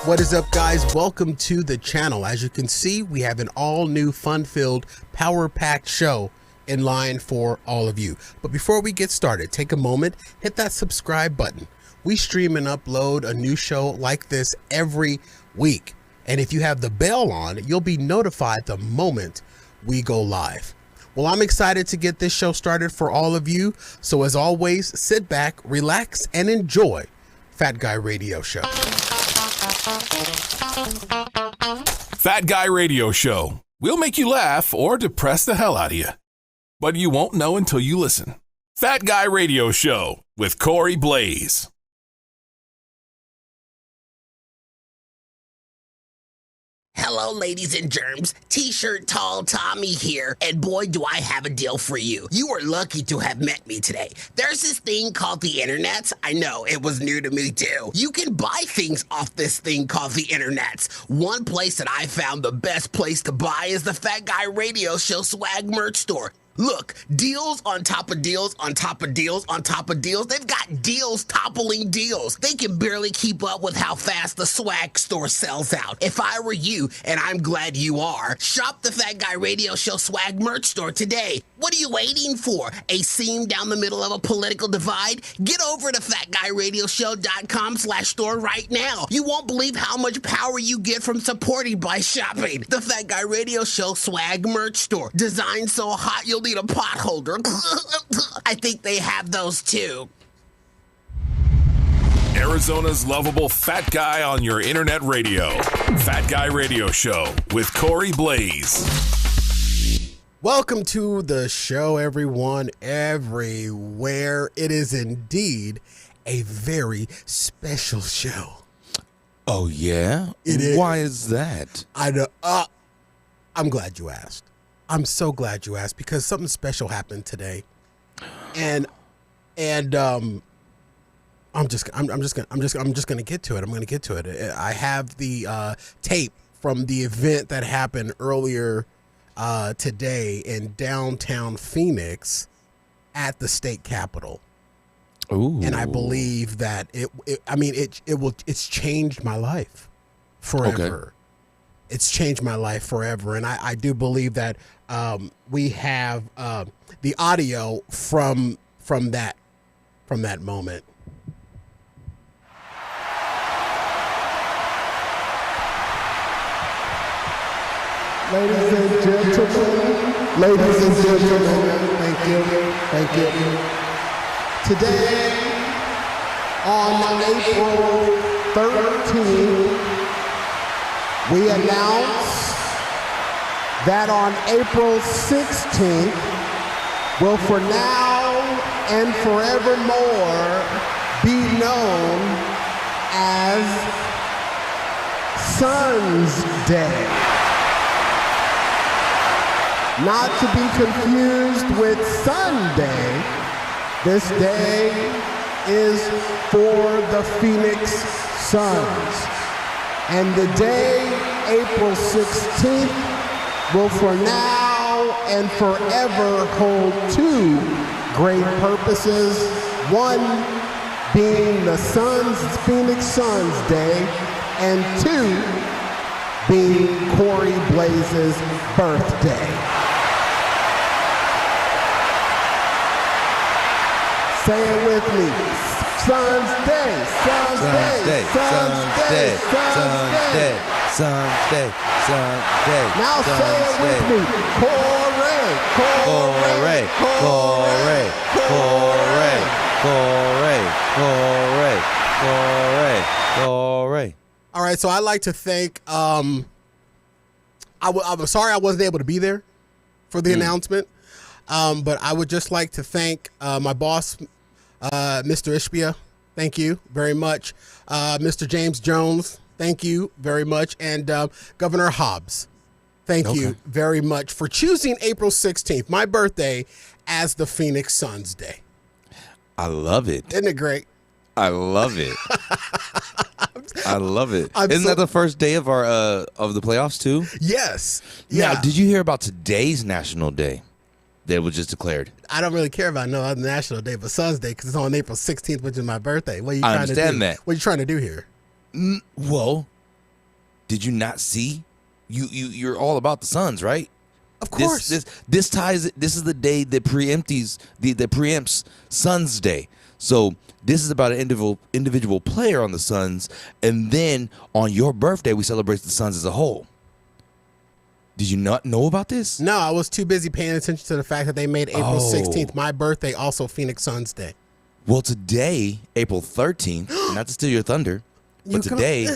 What is up, guys? Welcome to the channel. As you can see, we have an all-new fun-filled, power-packed show in line for all of you. But before we get started, take a moment, hit that subscribe button. We stream and upload a new show like this every week. And if you have the bell on, you'll be notified the moment we go live. Well, I'm excited to get this show started for all of you. So as always, sit back, relax, and enjoy Fat Guy Radio Show. Fat Guy Radio Show. We'll make you laugh or depress the hell out of you. But you won't know until you listen. Fat Guy Radio Show with Corey Blaze. Hello, ladies and germs. T-shirt tall Tommy here, and boy, do I have a deal for you. You are lucky to have met me today. There's this thing called the internet. I know, it was new to me too. You can buy things off this thing called the internet. One place that I found the best place to buy is the Fat Guy Radio Show swag merch store. Look, deals on top of deals on top of deals on top of deals. They've got deals toppling deals. They can barely keep up with how fast the swag store sells out. If I were you, and I'm glad you are, shop the Fat Guy Radio Show swag merch store today. What are you waiting for? A seam down the middle of a political divide? Get over to FatGuyRadioShow.com/store right now. You won't believe how much power you get from supporting by shopping. The Fat Guy Radio Show swag merch store. Designed so hot you'll need a pot holder. I think they have those too. Arizona's lovable fat guy on your internet radio. Fat Guy Radio Show with Corey Blaze. Welcome to the show, everyone, everywhere. It is indeed a very special show. Oh, yeah? It is. Why is that? I know. I'm glad you asked. I'm so glad you asked because something special happened today, and I'm just gonna get to it. I'm gonna get to it. I have the tape from the event that happened earlier today in downtown Phoenix at the state capitol. Ooh. And I believe that it's changed my life forever. Okay. It's changed my life forever. And I do believe that we have the audio from that moment. Ladies and gentlemen, thank you. Today, on April 13th, we announce that on April 16th will for now and forevermore be known as Sun's Day. Not to be confused with Sunday, this day is for the Phoenix Suns. And the day, April 16th, will for now and forever hold two great purposes. One being the Phoenix Suns Day, and two being Corey Blaze's birthday. Say it with me. Suns Day, Suns Day, Suns Day, Suns Day, Suns Day, Suns Day. Now say it with me. Corey, Corey, Corey, Corey, Corey, Corey, Corey. All right, so I'd like to thank, I'm sorry I wasn't able to be there for the announcement, but I would just like to thank my boss, Mr. Ishbia, thank you very much. Mr. James Jones, thank you very much. And Governor Hobbs, thank you very much for choosing April 16th, my birthday, as the Phoenix Suns Day. I love it. Isn't it great? I love it. I love it. Isn't that the first day of our of the playoffs too? Yes. Yeah. Now, did you hear about today's National Day that was just declared? I don't really care about no other National Day but Suns Day because it's on April 16th, which is my birthday. What are you trying to do? I understand that. What are you trying to do here? Well, did you not see? You're all about the Suns, right? Of course. This ties. This is the day that preempts Suns Day. So this is about an individual player on the Suns, and then on your birthday we celebrate the Suns as a whole. Did you not know about this? No, I was too busy paying attention to the fact that they made April 16th, my birthday, also Phoenix Suns Day. Well, today, April 13th, not to steal your thunder, but today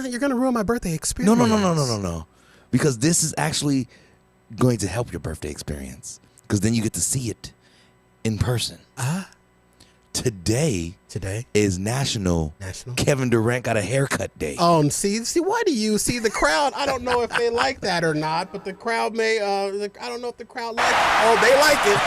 you're gonna ruin my birthday experience. No. Because this is actually going to help your birthday experience. Because then you get to see it in person. Today is National Kevin Durant Got a Haircut Day. Oh, and see, why do you see the crowd? I don't know if they like that or not, but the crowd may. I don't know if the crowd like it. Oh, they like it.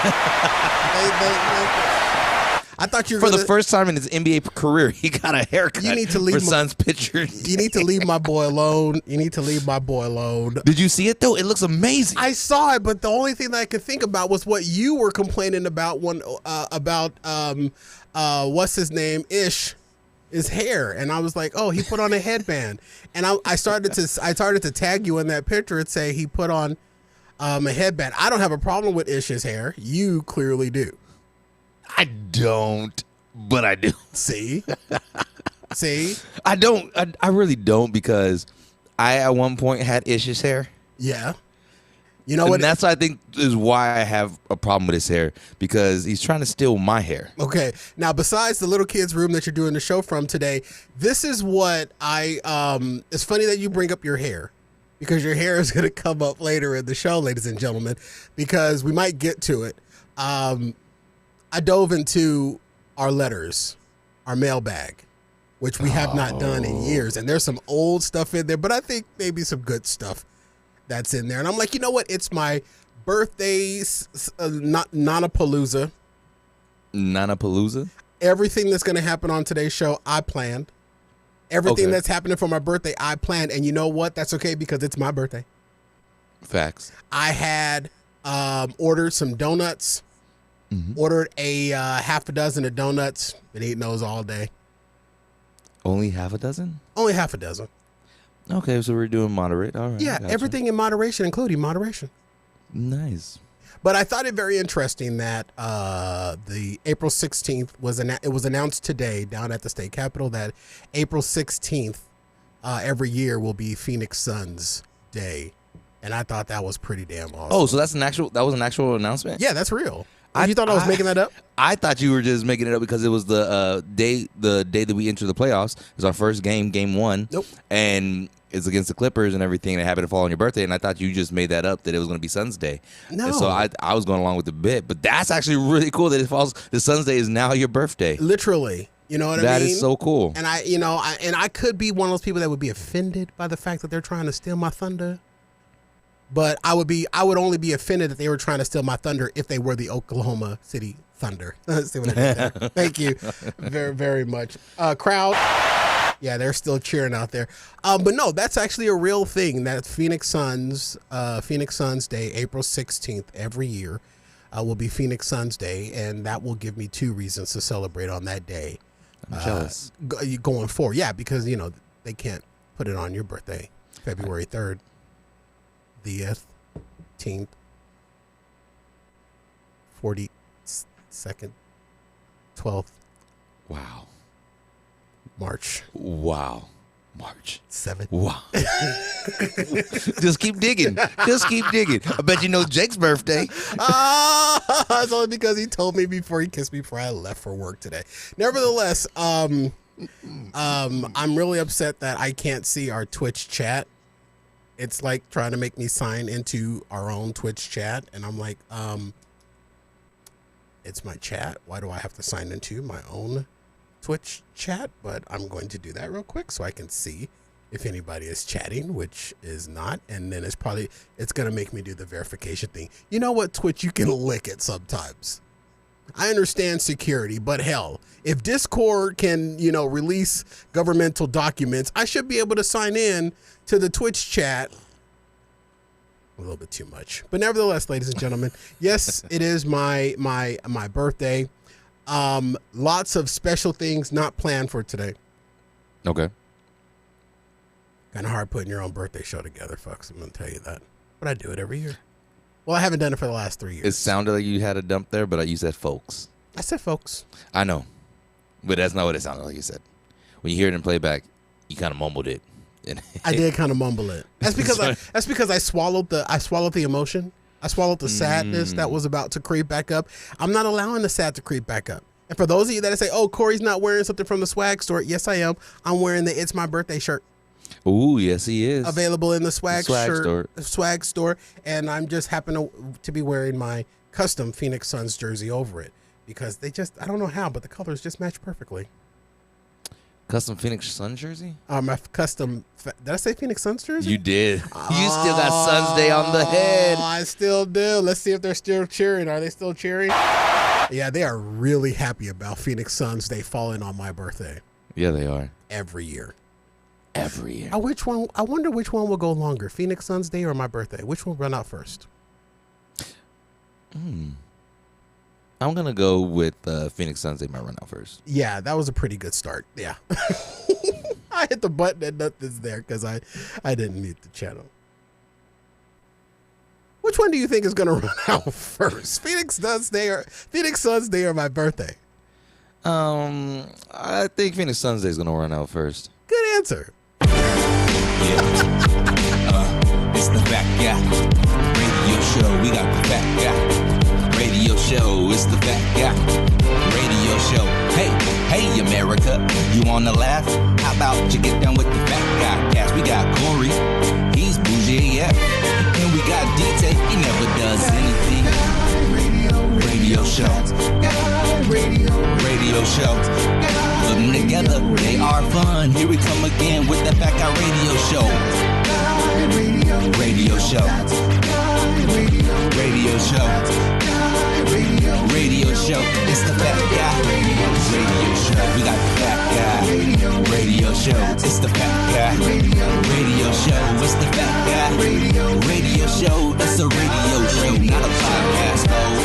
I thought you were the first time in his NBA career, he got a haircut. You need to leave for Suns pictures. You need to leave my boy alone. Did you see it though? It looks amazing. I saw it, but the only thing that I could think about was what you were complaining about what's his name, his hair, and I was like, oh, he put on a headband, and I started to tag you in that picture and say he put on a headband. I don't have a problem with Ish's hair. You clearly do. I don't, but I do. See? I don't. I really don't, because I at one point had Ish's hair. Yeah. You know what? And that's, I think, is why I have a problem with his hair, because he's trying to steal my hair. Okay. Now, besides the little kid's room that you're doing the show from today, this is what it's funny that you bring up your hair, because your hair is going to come up later in the show, ladies and gentlemen, because we might get to it. I dove into our letters, our mailbag, which we have not done in years. And there's some old stuff in there, but I think maybe some good stuff that's in there. And I'm like, you know what? It's my birthday, Nanapalooza. Nanapalooza? Everything that's going to happen on today's show, I planned. Everything that's happening for my birthday, I planned. And you know what? That's okay, because it's my birthday. Facts. I had ordered some donuts. Ordered a half a dozen of donuts. Been eating those all day. Only half a dozen? Only half a dozen. Okay, so we're doing moderate. All right. Yeah, everything in moderation, including moderation. Nice. But I thought it very interesting that the April 16th was announced today down at the state capitol that April 16th every year will be Phoenix Suns Day, and I thought that was pretty damn awesome. Oh, so that was an actual announcement? Yeah, that's real. You thought I was making that up? I thought you were just making it up because it was the day that we entered the playoffs. It was our first game 1. Nope. And it's against the Clippers and everything that happened to fall on your birthday. And I thought you just made that up, that it was going to be Suns Day. No. And so I was going along with the bit. But that's actually really cool that the Suns Day is now your birthday. Literally. You know what I mean? That is so cool. And I could be one of those people that would be offended by the fact that they're trying to steal my thunder. But I would only be offended that they were trying to steal my thunder if they were the Oklahoma City Thunder. See what I did there? Thank you very, very much. Crowd, yeah, they're still cheering out there. But no, that's actually a real thing. That's Phoenix Suns Day, April 16th every year will be Phoenix Suns Day, and that will give me 2 reasons to celebrate on that day. I'm jealous. Going forward, yeah, because they can't put it on your birthday, February 3rd. The 18th, 42nd, 12th. Wow. March. Wow. March 7th. Wow. Just keep digging. I bet you know Jake's birthday. It's only because he told me before he kissed me before I left for work today. Nevertheless, I'm really upset that I can't see our Twitch chat. It's like trying to make me sign into our own Twitch chat. And I'm like, it's my chat. Why do I have to sign into my own Twitch chat? But I'm going to do that real quick so I can see if anybody is chatting, which is not. And then it's going to make me do the verification thing. You know what, Twitch? You can lick it sometimes. I understand security, but hell, if Discord can, release governmental documents, I should be able to sign in to the Twitch chat. A little bit too much, but nevertheless, ladies and gentlemen, yes, it is my birthday. Lots of special things not planned for today. Okay. Kind of hard putting your own birthday show together, folks. I'm going to tell you that. But I do it every year. Well, I haven't done it for the last 3 years. It sounded like you had a dump there, but you said folks. I said folks. I know. But that's not what it sounded like you said. When you hear it in playback, you kind of mumbled it. I did kind of mumble it. That's because I swallowed the emotion. I swallowed the sadness that was about to creep back up. I'm not allowing the sad to creep back up. And for those of you that say, "Oh, Corey's not wearing something from the swag store," yes, I am. I'm wearing the "It's My Birthday" shirt. Ooh, yes, he is. Available in the swag store, and I'm just happen to be wearing my custom Phoenix Suns jersey over it because I don't know how, but the colors just match perfectly. Custom Phoenix Suns jersey? My custom. Did I say Phoenix Suns jersey? You did. You still got Suns Day on the head. I still do. Let's see if they're still cheering. Are they still cheering? Yeah, they are really happy about Phoenix Suns Day falling on my birthday. Yeah, they are. Every year. Every year. I wonder which one will go longer, Phoenix Suns Day or my birthday? Which one will run out first? I'm going to go with Phoenix Suns Day might run out first. Yeah, that was a pretty good start. Yeah. I hit the button and nothing's there because I didn't mute the channel. Which one do you think is going to run out first? Phoenix Suns Day or my birthday? I think Phoenix Suns Day is going to run out first. Good answer. It's the Fat Guy Radio Show. We got the Fat Guy Radio Show. It's the Fat Guy Radio Show. Hey, America, you wanna laugh? How about you get down with the Fat Guy cast? We got Corey, he's bougie AF, and we got DJ, he never does anything. Radio Show. Radio Show. Put them together, they are fun. Here we come again with the Fat Guy Radio Show. Radio Show. Radio Show. Radio Show. It's the Fat Guy Radio Show. We got the Fat Guy Radio Show. It's the Fat Guy Radio Show. It's the Fat Guy Radio Show. It's a radio show, not a podcast, though.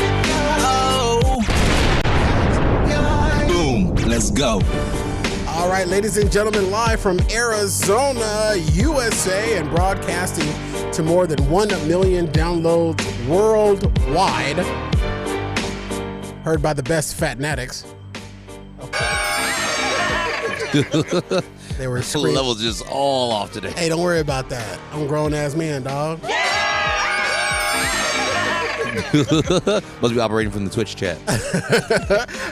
Boom. Let's go. All right, ladies and gentlemen, live from Arizona, USA, and broadcasting to more than 1 million downloads worldwide. Heard by the best fatnatics. Okay. They were The level's just all off today. Hey, don't worry about that. I'm a grown-ass man, dog. Must be operating from the Twitch chat.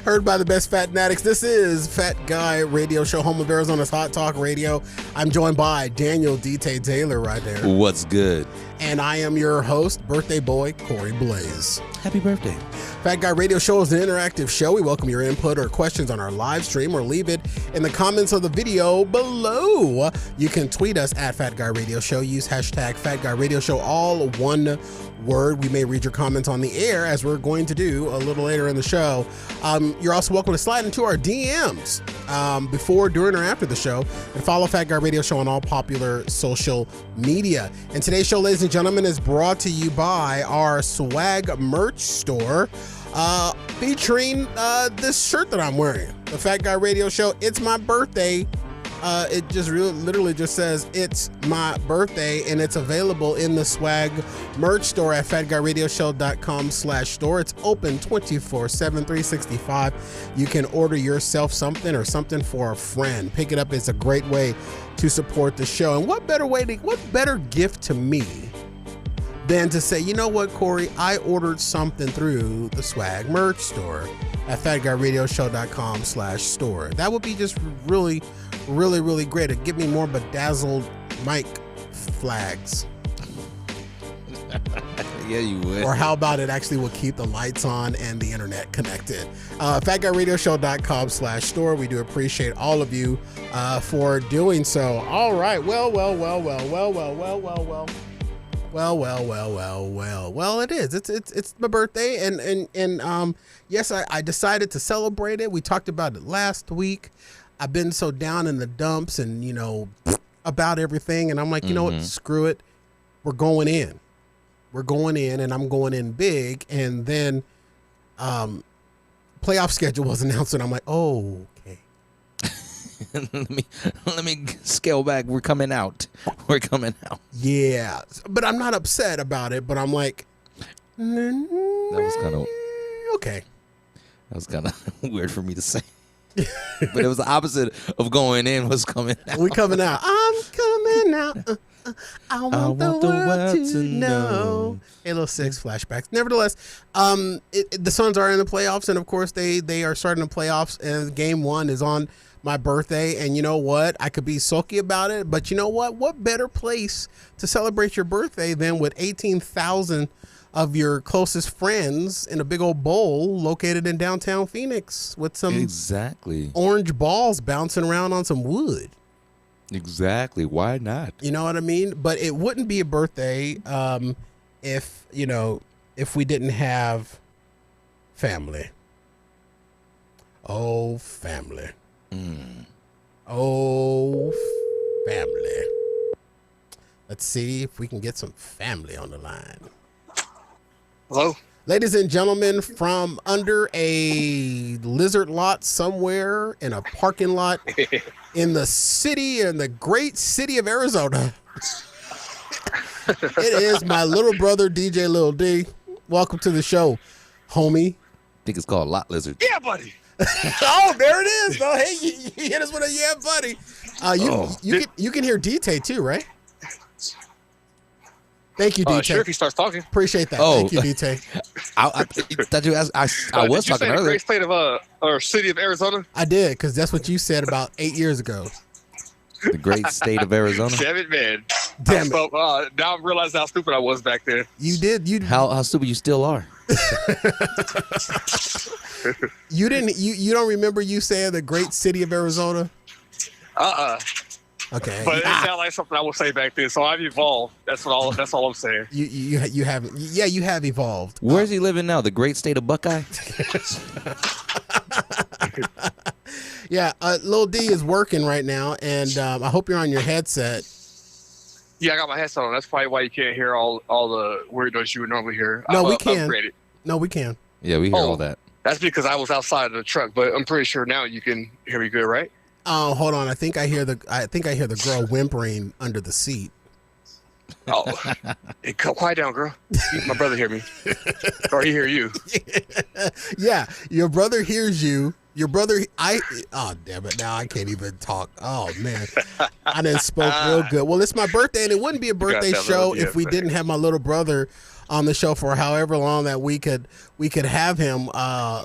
Heard by the best fatnatics. This is Fat Guy Radio Show, home of Arizona's Hot Talk Radio. I'm joined by Daniel D.T. Taylor right there. What's good? And I am your host, birthday boy, Corey Blaze. Happy birthday. Fat Guy Radio Show is an interactive show. We welcome your input or questions on our live stream, or leave it in the comments of the video below. You can tweet us at Fat Guy Radio Show. Use hashtag Fat Guy Radio Show, all one word. We may read your comments on the air, as we're going to do a little later in the show. You're also welcome to slide into our DMs before, during, or after the show, and follow Fat Guy Radio Show on all popular social media. And today's show, ladies and gentlemen, is brought to you by our swag merch store, featuring this shirt that I'm wearing, the Fat Guy Radio Show. It's my birthday. It just literally just says it's my birthday, and it's available in the swag merch store at fatguyradioshow.com/store. It's open 24/7, 365. You can order yourself something or something for a friend. Pick it up. It's a great way to support the show. And what better gift to me than to say, you know what, Corey, I ordered something through the swag merch store at fatguyradioshow.com/store. That would be just really great. It'd give me more bedazzled mic flags. Yeah, you would. Or how about it actually will keep the lights on and the internet connected. fatguyradioshow.com/store. We do appreciate all of you for doing so. All right. Well, it is. It's my birthday, and yes, I decided to celebrate it. We talked about it last week. I've been so down in the dumps and, about everything. And I'm like, you know what? Screw it. We're going in, and I'm going in big. And then playoff schedule was announced, and I'm like, oh, okay. let me scale back. We're coming out. We're coming out. Yeah, but I'm not upset about it. But I'm like, That was kind of okay. That was kind of weird for me to say. But it was the opposite of going in was coming out. We coming out. I'm coming out. I want the world to know. Halo 6 flashbacks. Nevertheless, the Suns are in the playoffs, and of course they are starting the playoffs. And game 1 is on my birthday, and you know what? I could be sulky about it, but you know what? What better place to celebrate your birthday than with 18,000 of your closest friends in a big old bowl located in downtown Phoenix with some orange balls bouncing around on some wood. Exactly. Why not? You know what I mean? But it wouldn't be a birthday if we didn't have family. Oh, family. Oh, family. Let's see if we can get some family on the line. Hello? Ladies and gentlemen, from under a lizard lot somewhere in a parking lot in the great city of Arizona, it is my little brother, DJ Lil D. Welcome to the show, homie. I think it's called Lot Lizard. Yeah, buddy. Oh, there it is. Oh, hey, you hit us with a yeah, buddy. You can hear DT too, right? Thank you, DT. Sure, if he starts talking. Appreciate that. Thank you, DT. I thought you asked. I was talking earlier. The great state of or city of Arizona. I did, because that's what you said about 8 years ago. The great state of Arizona. Damn it, man. Damn it. So, now I realize how stupid I was back then. You did. How stupid you still are. You don't remember you saying the great city of Arizona? Okay. But it sounded like something I would say back then. So I've evolved. That's all I'm saying. You have you have evolved. Where's he living now? The great state of Buckeye? Yeah, Lil D is working right now, and I hope you're on your headset. Yeah, I got my headset on. That's probably why you can't hear all the weird noise you would normally hear. No, we can. Upgraded. No, we can. Yeah, we hear all that. That's because I was outside of the truck, but I'm pretty sure now you can hear me good, right? Oh, hold on. I think I hear the girl whimpering under the seat. Oh, hey, quiet down, girl. My brother hear me, or he hear you. Yeah, your brother hears you. Your brother, oh damn it! Now I can't even talk. Oh man, I didn't spoke real good. Well, it's my birthday, and it wouldn't be a birthday show if we didn't have my little brother on the show for however long that we could have him,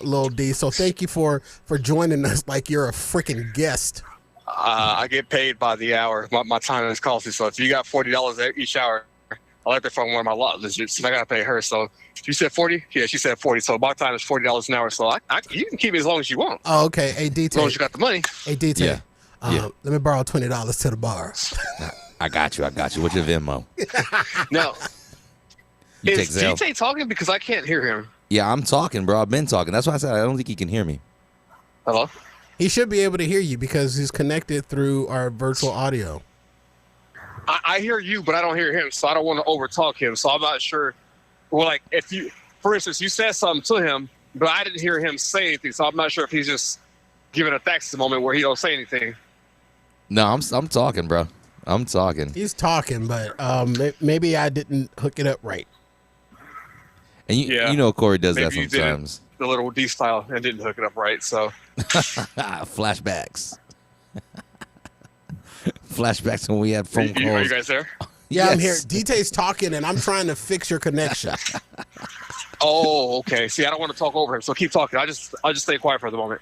Lil D. So thank you for joining us like you're a freaking guest. I get paid by the hour. My time is costly. So if you got $40 each hour, I like that from one of my lot lizards. I gotta pay her. So you said 40? Yeah, she said 40. So my time is $40 an hour. So you can keep me as long as you want. Oh, okay. Hey, DT. As long as you got the money. Hey, DT. Yeah. Let me borrow $20 to the bar. I got you. What's your Venmo? No. You is DJ talking? Because I can't hear him. Yeah, I'm talking, bro. I've been talking. That's why I said I don't think he can hear me. Hello? He should be able to hear you because he's connected through our virtual audio. I hear you, but I don't hear him, so I don't want to overtalk him. So I'm not sure. Well, like if you, for instance, you said something to him, but I didn't hear him say anything, so I'm not sure if he's just giving a thanks moment where he don't say anything. No, I'm talking, bro. I'm talking. He's talking, but maybe I didn't hook it up right. And you know Corey does that sometimes. The little D style and didn't hook it up right, so. Flashbacks. Flashbacks when we had phone calls. Are you guys there? Yeah, Yes. I'm here. DT's talking, and I'm trying to fix your connection. Oh, okay. See, I don't want to talk over him, so keep talking. I'll just stay quiet for the moment.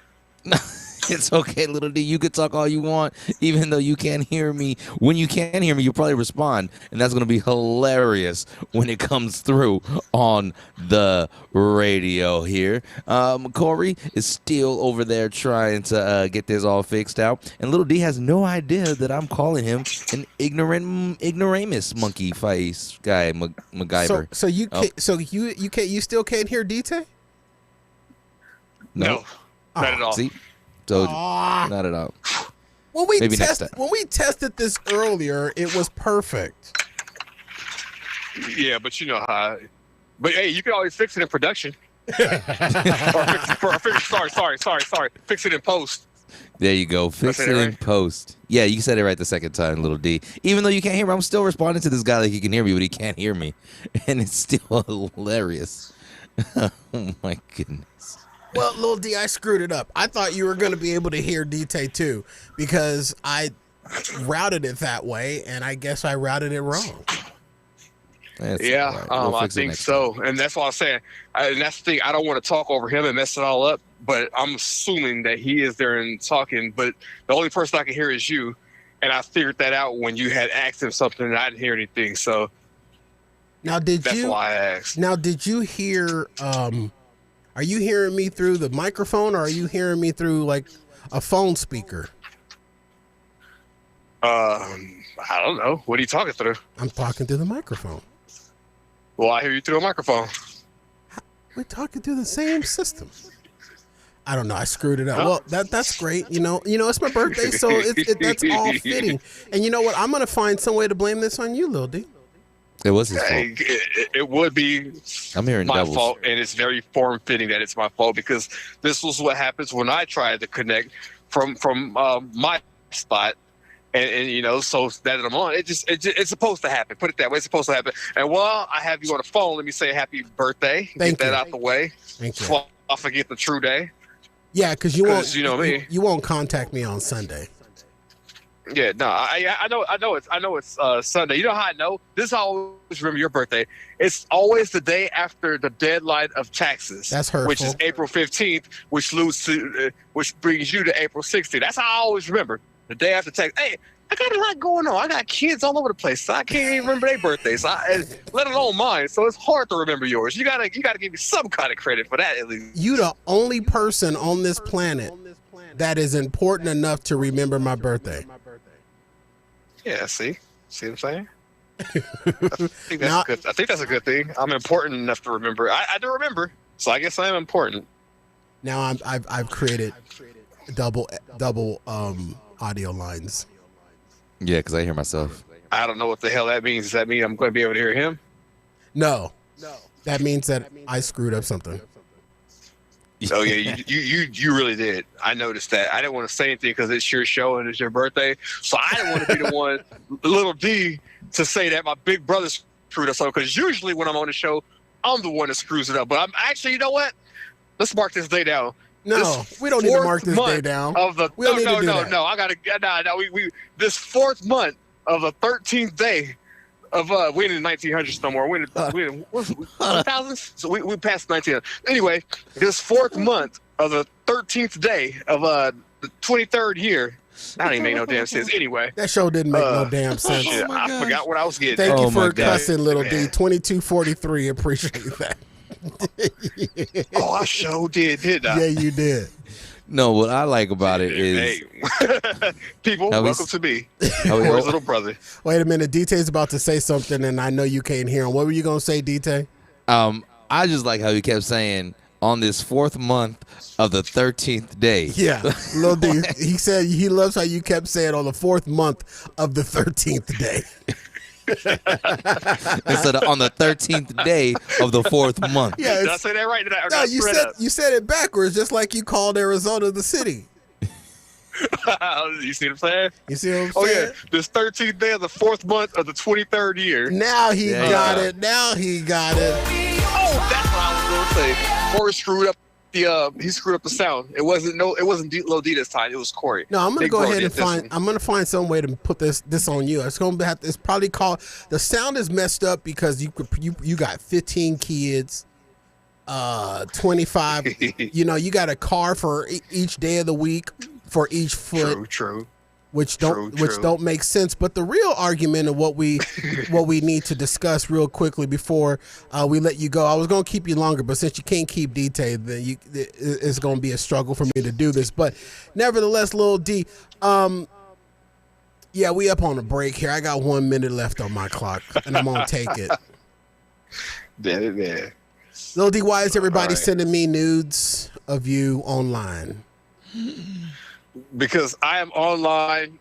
It's okay, little D. You can talk all you want, even though you can't hear me. When you can hear me, you'll probably respond, and that's going to be hilarious when it comes through on the radio here. Corey is still over there trying to get this all fixed out, and little D has no idea that I'm calling him an ignoramus monkey face guy, MacGyver. You still can't hear DT? No, not at all. See? Told you. Not at all. When we tested this earlier, it was perfect. Yeah, but you know how. But hey, you can always fix it in production. Sorry. Fix it in post. There you go. Fix it in right? post. Yeah, you said it right the second time, little D. Even though you can't hear me, I'm still responding to this guy like he can hear me, but he can't hear me. And it's still hilarious. Oh, my goodness. Well, Lil D, I screwed it up. I thought you were going to be able to hear DT too because I routed it that way, and I guess I routed it wrong. Yeah, right. We'll I fix it think next so. time. And that's what I'm saying. And that's the thing. I don't want to talk over him and mess it all up, but I'm assuming that he is there and talking. But the only person I can hear is you. And I figured that out when you had asked him something and I didn't hear anything. So Now, that's why I asked. Now, did you hear? Are you hearing me through the microphone, or are you hearing me through like a phone speaker? I don't know. What are you talking through? I'm talking through the microphone. Well, I hear you through a microphone. We're talking through the same system. I don't know. I screwed it up. Well, that's great. You know, it's my birthday, so that's all fitting. And you know what? I'm gonna find some way to blame this on you, Lil D. It was his fault. Hey, it would be I'm hearing my doubles. fault, and it's very form-fitting that it's my fault because this was what happens when I tried to connect from my spot, and you know, so that I'm on. It's supposed to happen. Put it that way. It's supposed to happen. And while I have you on the phone, let me say happy birthday. Thank Get that you. out the way. Thank you. Before I forget the true day. Yeah, because you won't. You know me. You won't contact me on Sunday. Yeah, no, I know it's Sunday. You know how I know? This is how I always remember your birthday. It's always the day after the deadline of taxes. That's hurtful. Which is April 15th, which brings you to April 16th. That's how I always remember the day after tax. Hey, I got a lot going on. I got kids all over the place, so I can't even remember their birthdays. Let alone mine. So it's hard to remember yours. You gotta give me some kind of credit for that at least. You the only person on this planet that is important enough to remember my birthday. Yeah, see what I'm saying? I think that's a good thing. I'm important enough to remember. I do remember, so I guess I am important. Now I've created double audio lines. Yeah, because I hear myself. I don't know what the hell that means. Does that mean I'm going to be able to hear him? No, that means that I screwed up something. Oh yeah, you really did. I noticed that. I didn't want to say anything because it's your show and it's your birthday, so I didn't want to be the one, little D, to say that my big brother screwed us up. Because usually when I'm on the show, I'm the one that screws it up. But I'm actually, you know what? Let's mark this day down. No, we don't need to mark this day down. We don't need to do that. I gotta. We this fourth month of the 13th day of we in the 1900s no more. We in 1000s. So we passed 1900s. Anyway, this fourth month of the 13th day of the 23rd year. That didn't make no damn sense. Anyway, that show didn't make no damn sense. Shit, I forgot what I was getting. Thank you for God. cussing, little D. 2243. Appreciate that. Oh, I sure did, didn't I? Yeah, you did. No, what I like about it is Hey. People, welcome to me. Corey's little brother. Wait a minute, DT's about to say something, and I know you can't hear him. What were you gonna say, DT? I just like how he kept saying on this fourth month of the 13th day. Yeah, Lil D. He said he loves how you kept saying on the fourth month of the 13th day. Instead of on the 13th day of the fourth month. Yeah, Did I say that right? no, you said it backwards, just like you called Arizona the city. You see what I'm saying? You see what I'm saying? Oh yeah, this 13th day of the fourth month of the 23rd year. Now he got it. Now he got it. Oh, that's what I was gonna say. Corey screwed up the sound. It wasn't Lil D this time. It was Corey. No, I'm gonna Big go Corey ahead and did this one. I'm gonna find some way to put this on you. It's probably called, the sound is messed up because you got 15 kids, 25. You got a car for each day of the week for each foot. True. Which don't make sense. But the real argument of what we need to discuss real quickly before we let you go. I was gonna keep you longer, but since you can't keep DT, then it's gonna be a struggle for me to do this. But nevertheless, Lil D, yeah, we up on a break here. I got 1 minute left on my clock, and I'm gonna take it. Yeah. Lil D, why is everybody sending me nudes of you online? Because I am online,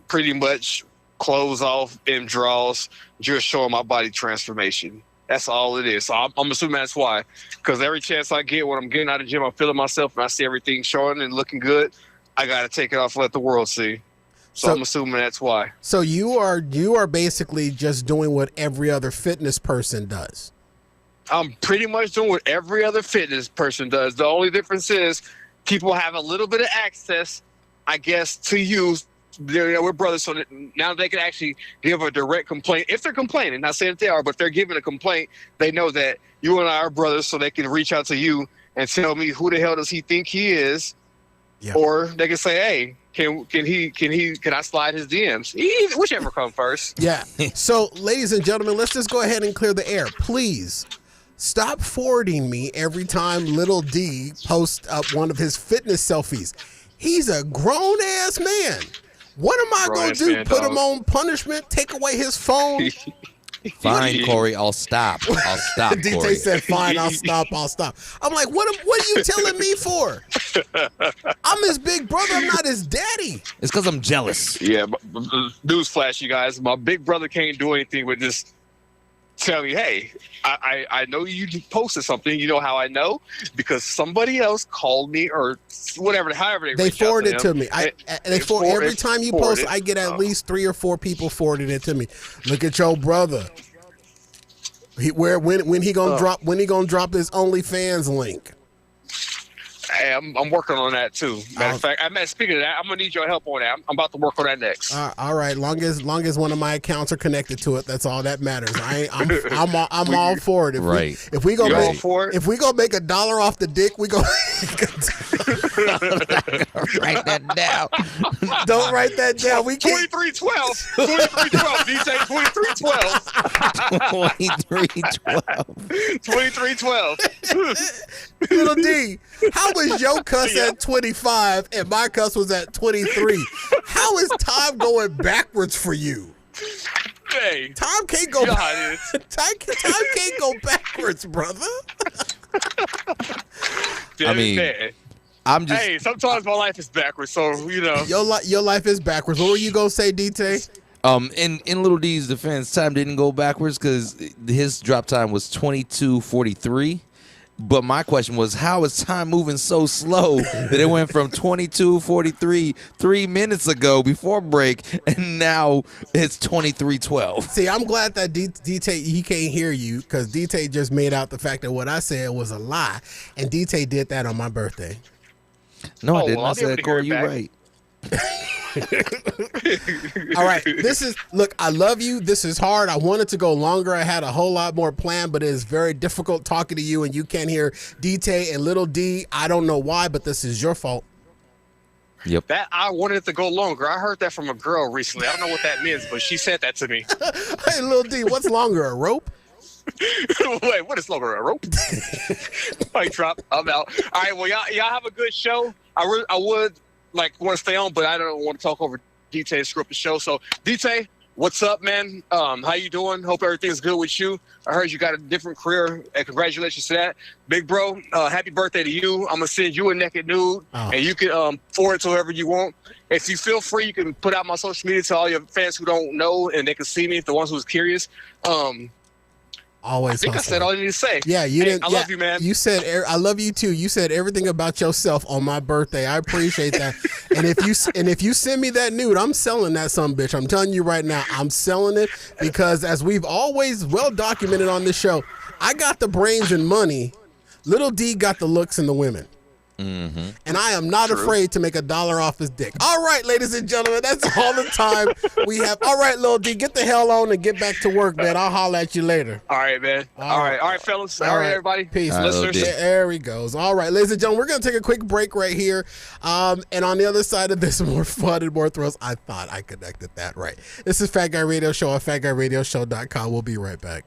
pretty much clothes off in draws, just showing my body transformation. That's all it is. So I'm assuming that's why. Because every chance I get when I'm getting out of the gym, I'm feeling myself and I see everything showing and looking good. I got to take it off and let the world see. So I'm assuming that's why. So you are basically just doing what every other fitness person does. I'm pretty much doing what every other fitness person does. The only difference is people have a little bit of access, I guess, to use. We're brothers, so now they can actually give a direct complaint. If they're complaining, not saying that they are, but if they're giving a complaint, they know that you and I are brothers, so they can reach out to you and tell me who the hell does he think he is, or they can say, hey, can I slide his DMs? Whichever comes first. Yeah. So, ladies and gentlemen, let's just go ahead and clear the air, please. Stop forwarding me every time Little D posts up one of his fitness selfies. He's a grown ass man. What am I going to do? Put him on punishment? Take away his phone? Fine, Corey. I'll stop. Corey. DT said, fine, I'll stop. I'm like, what are you telling me for? I'm his big brother. I'm not his daddy. It's because I'm jealous. Yeah, but newsflash, you guys. My big brother can't do anything but just tell me, hey, I know you posted something. You know how I know? Because somebody else called me or whatever, however they forwarded it to me. Every time you post, I get at least 3 or 4 people forwarding it to me. Look at your brother. When he gonna drop his OnlyFans link? Hey, I'm working on that too. Matter of fact, speaking of that, I'm gonna need your help on that. I'm about to work on that next. All right, long as one of my accounts are connected to it, that's all that matters. I'm all for it. If we gonna make $1 off the dick, we go write that down. Don't write that down. We can't. 2312 DJ 2312 Little D, how was your cuss at 25 and my cuss was at 23? How is time going backwards for you? Hey, time can't go. Time can't go backwards, brother. I mean, I'm just. Hey, sometimes my life is backwards, so you know. Your life is backwards. What were you gonna say, DT? In Little D's defense, time didn't go backwards because his drop time was 22:43. But my question was, how is time moving so slow that it went from 22:43 3 minutes ago before break, and now it's 23:12? See, I'm glad that DT he can't hear you because DT just made out the fact that what I said was a lie, and DT did that on my birthday. No, I didn't. I said, Corey, you're right. All right, look, I love you. This is hard. I wanted to go longer. I had a whole lot more planned, but it is very difficult talking to you and you can't hear DT and Little D. I don't know why, but this is your fault. Yep. That I wanted it to go longer. I heard that from a girl recently. I don't know what that means, but she said that to me. Hey, Little D, what's longer, a rope? Wait, what is longer, a rope? Mic drop. I'm out. All right, well, y'all have a good show. I would want to stay on, but I don't want to talk over DT and screw up the show. So, DT, what's up, man? How you doing? Hope everything's good with you. I heard you got a different career, and congratulations to that. Big bro, happy birthday to you. I'm going to send you a naked nude, and you can forward it to whoever you want. If you feel free, you can put out my social media to all your fans who don't know, and they can see me, the ones who's curious. Always. I think hustle. I said all you need to say. Yeah, you didn't. I love you, man. You said I love you too. You said everything about yourself on my birthday. I appreciate that. and if you send me that nude, I'm selling that bitch. I'm telling you right now, I'm selling it because as we've always well documented on this show, I got the brains and money. Little D got the looks and the women. Mm-hmm. And I am not afraid to make $1 off his dick. All right, ladies and gentlemen, that's all the time we have. All right, Lil D, get the hell on and get back to work, man. I'll holler at you later. All right, man. All right, fellas. All right, everybody. Peace. All right, listeners. There he goes. All right, ladies and gentlemen, we're going to take a quick break right here. And on the other side of this, more fun and more thrills. I thought I connected that right. This is Fat Guy Radio Show at FatGuyRadioShow.com. We'll be right back.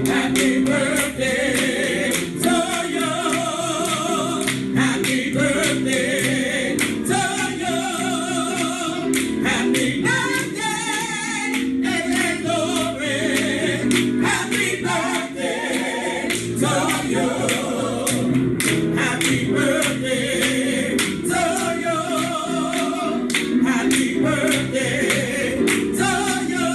Happy birthday to you. Happy birthday to you. Happy birthday, and glory. Happy birthday to you. Happy birthday to you. Happy birthday to you.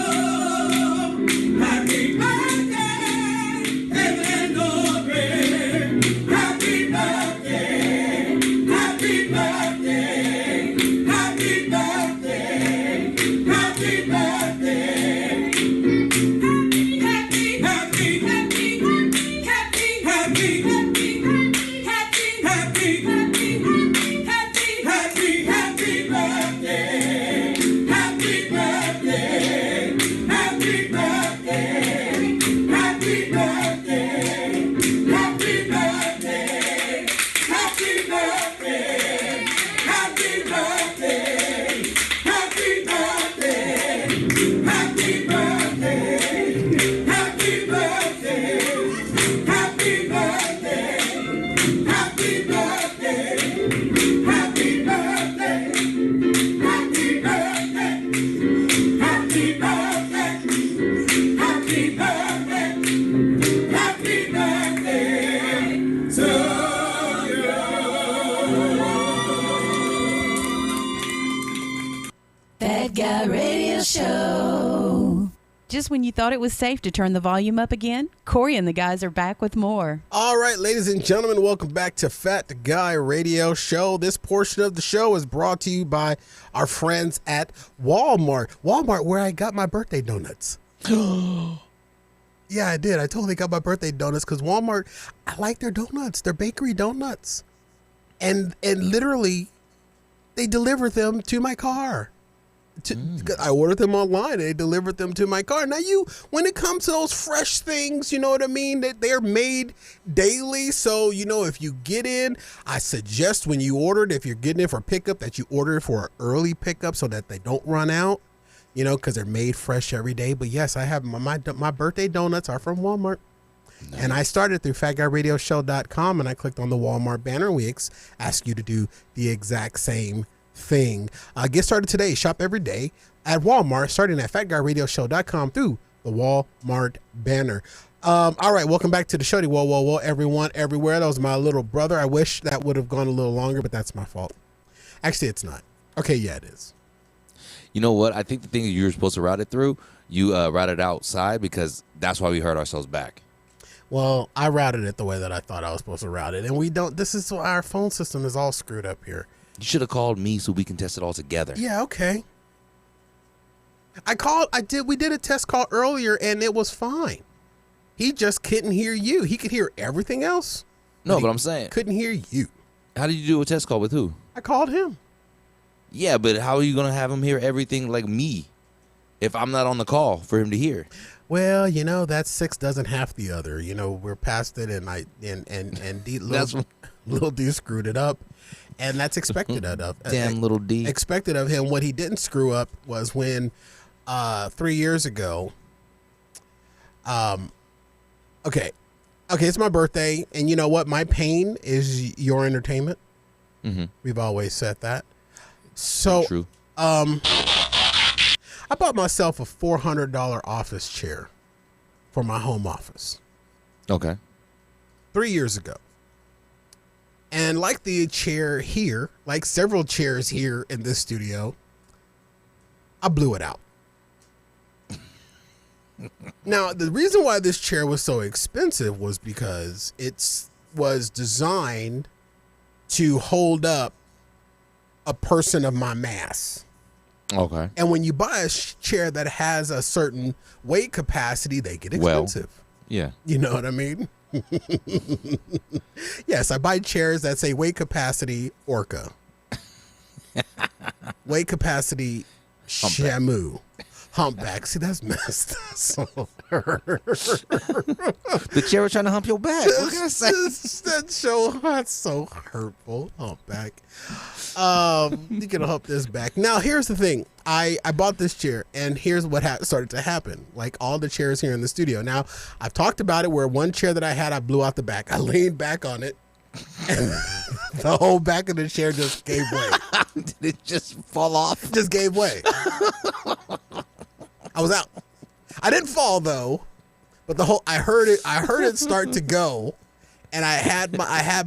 Fat Guy Radio Show. Just when you thought it was safe to turn the volume up again, Corey and the guys are back with more. All right, ladies and gentlemen, welcome back to Fat Guy Radio Show. This portion of the show is brought to you by our friends at Walmart. Walmart, where I got my birthday donuts. Yeah, I did. I totally got my birthday donuts because Walmart, I like their donuts. They're bakery donuts. And literally, they deliver them to my car. I ordered them online and they delivered them to my car. Now when it comes to those fresh things, you know what I mean, that they're made daily. So, if you get in, I suggest when you order it, if you're getting it for pickup, that you order it for an early pickup so that they don't run out, because they're made fresh every day. But yes, I have my birthday donuts are from Walmart. Nice. And I started through FatGuyRadioShow.com and I clicked on the Walmart banner. We ask you to do the exact same thing. Get started today. Shop every day at Walmart, starting at FatGuyRadioShow.com through the Walmart banner. All right, welcome back to the show. Whoa, everyone, everywhere. That was my little brother. I wish that would have gone a little longer, but that's my fault. Actually, it's not. Okay, yeah, it is. You know what? I think the thing that you were supposed to route it through, you routed outside because that's why we hurt ourselves back. Well, I routed it the way that I thought I was supposed to route it, and we don't. This is why our phone system is all screwed up here. You should have called me so we can test it all together. Yeah, okay. We did a test call earlier and it was fine. He just couldn't hear you. He could hear everything else. No, but I'm saying. Couldn't hear you. How did you do a test call with who? I called him. Yeah, but how are you going to have him hear everything like me if I'm not on the call for him to hear? Well, that six doesn't half the other. We're past it and Little D screwed it up. And that's expected of damn little D. Expected of him. What he didn't screw up was when 3 years ago. Okay, it's my birthday, and you know what? My pain is your entertainment. Mm-hmm. We've always said that. So, true. I bought myself a $400 office chair for my home office. Okay. 3 years ago. And like the chair here, like several chairs here in this studio, I blew it out. Now, the reason why this chair was so expensive was because it was designed to hold up a person of my mass. Okay. And when you buy a chair that has a certain weight capacity, they get expensive. Well, yeah. You know what I mean? Yes, I buy chairs that say weight capacity Orca. Weight capacity Shamu. Humpback. See, that's messed up. So the chair was trying to hump your back. What can I say? That's so hurtful. Humpback. You can hump this back. Now, here's the thing. I bought this chair, and here's what started to happen. Like all the chairs here in the studio. Now, I've talked about it where one chair that I had, I blew out the back. I leaned back on it, and the whole back of the chair just gave way. Did it just fall off? Just gave way. I was out. I didn't fall though, but I heard it start to go, and I had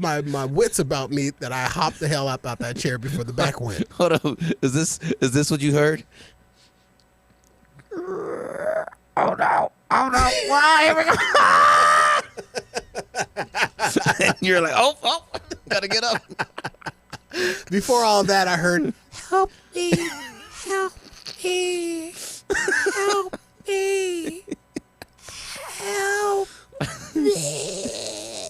my wits about me that I hopped the hell out that chair before the back went. Hold on. Is this what you heard? Oh no. Why? And you're like, oh, gotta get up. Before all that, I heard, help me, help me, help me, help me.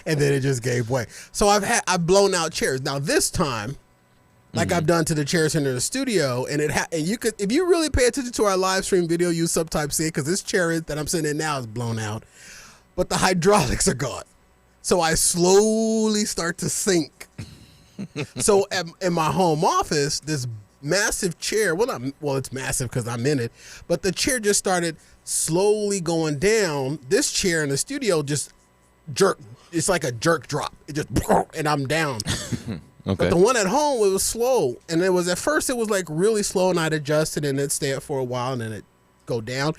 and then it just gave way. So I've blown out chairs. Now this time, like I've done to the chairs in the studio, and and you could, if you really pay attention to our live stream video, you sometimes see it because this chair that I'm sitting in now is blown out, but the hydraulics are gone. So I slowly start to sink. So in my home office, this massive chair, it's massive because I'm in it, but the chair just started slowly going down. This chair in the studio just jerk. It's like a jerk drop. It just, and I'm down. Okay. But the one at home, it was slow. And it was, at first it was like really slow, and I'd adjust it and it'd stay up for a while and then it'd go down.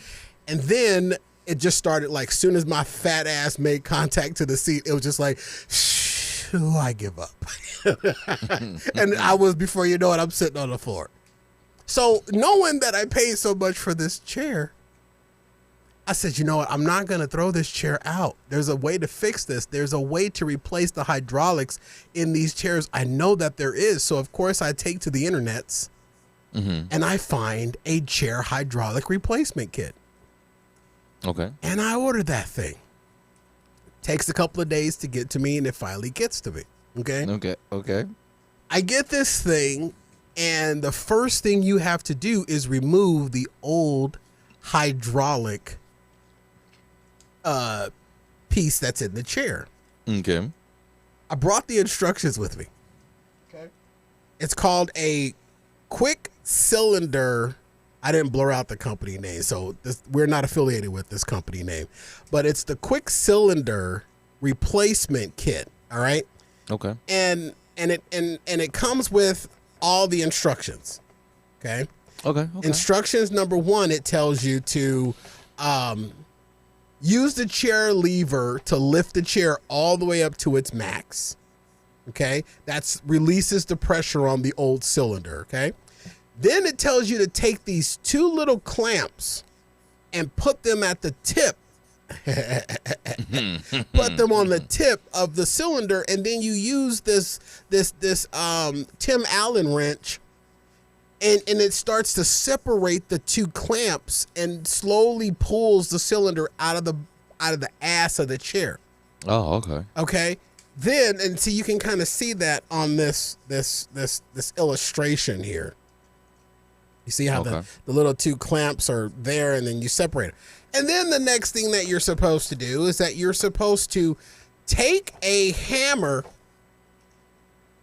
And then it just started, like, soon as my fat ass made contact to the seat, it was just like, shh, I give up. And I was, before you know it, I'm sitting on the floor. So knowing that I paid so much for this chair, I said, you know what? I'm not going to throw this chair out. There's a way to fix this. There's a way to replace the hydraulics in these chairs. I know that there is. So, of course, I take to the internets and I find a chair hydraulic replacement kit. Okay. And I ordered that thing. Takes a couple of days to get to me, and it finally gets to me. Okay. I get this thing, and the first thing you have to do is remove the old hydraulic piece that's in the chair. Okay. I brought the instructions with me. Okay. It's called a quick cylinder. I didn't blur out the company name, so we're not affiliated with this company name, but it's the quick cylinder replacement kit. All right. Okay. And it comes with all the instructions. Okay. Okay. Instructions number 1, it tells you to use the chair lever to lift the chair all the way up to its max. Okay. That's releases the pressure on the old cylinder. Okay. Then it tells you to take these 2 little clamps and put them at the tip. Put them on the tip of the cylinder, and then you use this Tim Allen wrench, and it starts to separate the 2 clamps and slowly pulls the cylinder out of the ass of the chair. Oh, okay. Okay. Then, and so you can kind of see that on this illustration here. You see how the little 2 clamps are there, and then you separate it. And then the next thing that you're supposed to do is that you're supposed to take a hammer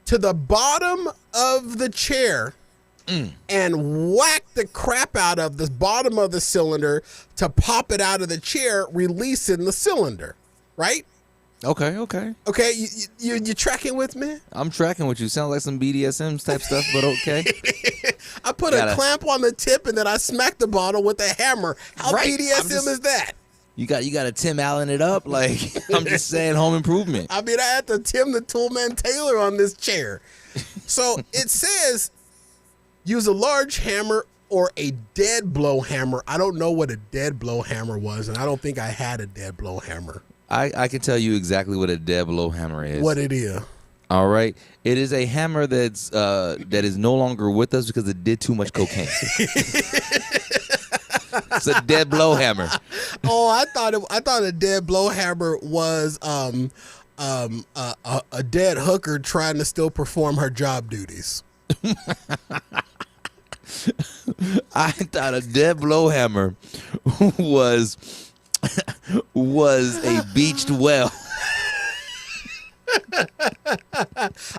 to the bottom of the chair and whack the crap out of the bottom of the cylinder to pop it out of the chair, releasing the cylinder, right? Okay. Okay, you tracking with me? I'm tracking with you. Sounds like some BDSM type stuff, but okay. I put a clamp on the tip, and then I smack the bottle with a hammer. How BDSM is that? You got to Tim Allen it up. Like, I'm just saying, home improvement. I mean, I had to Tim the Toolman Taylor on this chair. So it says use a large hammer or a dead blow hammer. I don't know what a dead blow hammer was, and I don't think I had a dead blow hammer. I can tell you exactly what a dead blow hammer is. What it is. All right. It is a hammer that is no longer with us because it did too much cocaine. It's a dead blow hammer. Oh, I thought a dead blow hammer was a dead hooker trying to still perform her job duties. I thought a dead blow hammer was a beached well.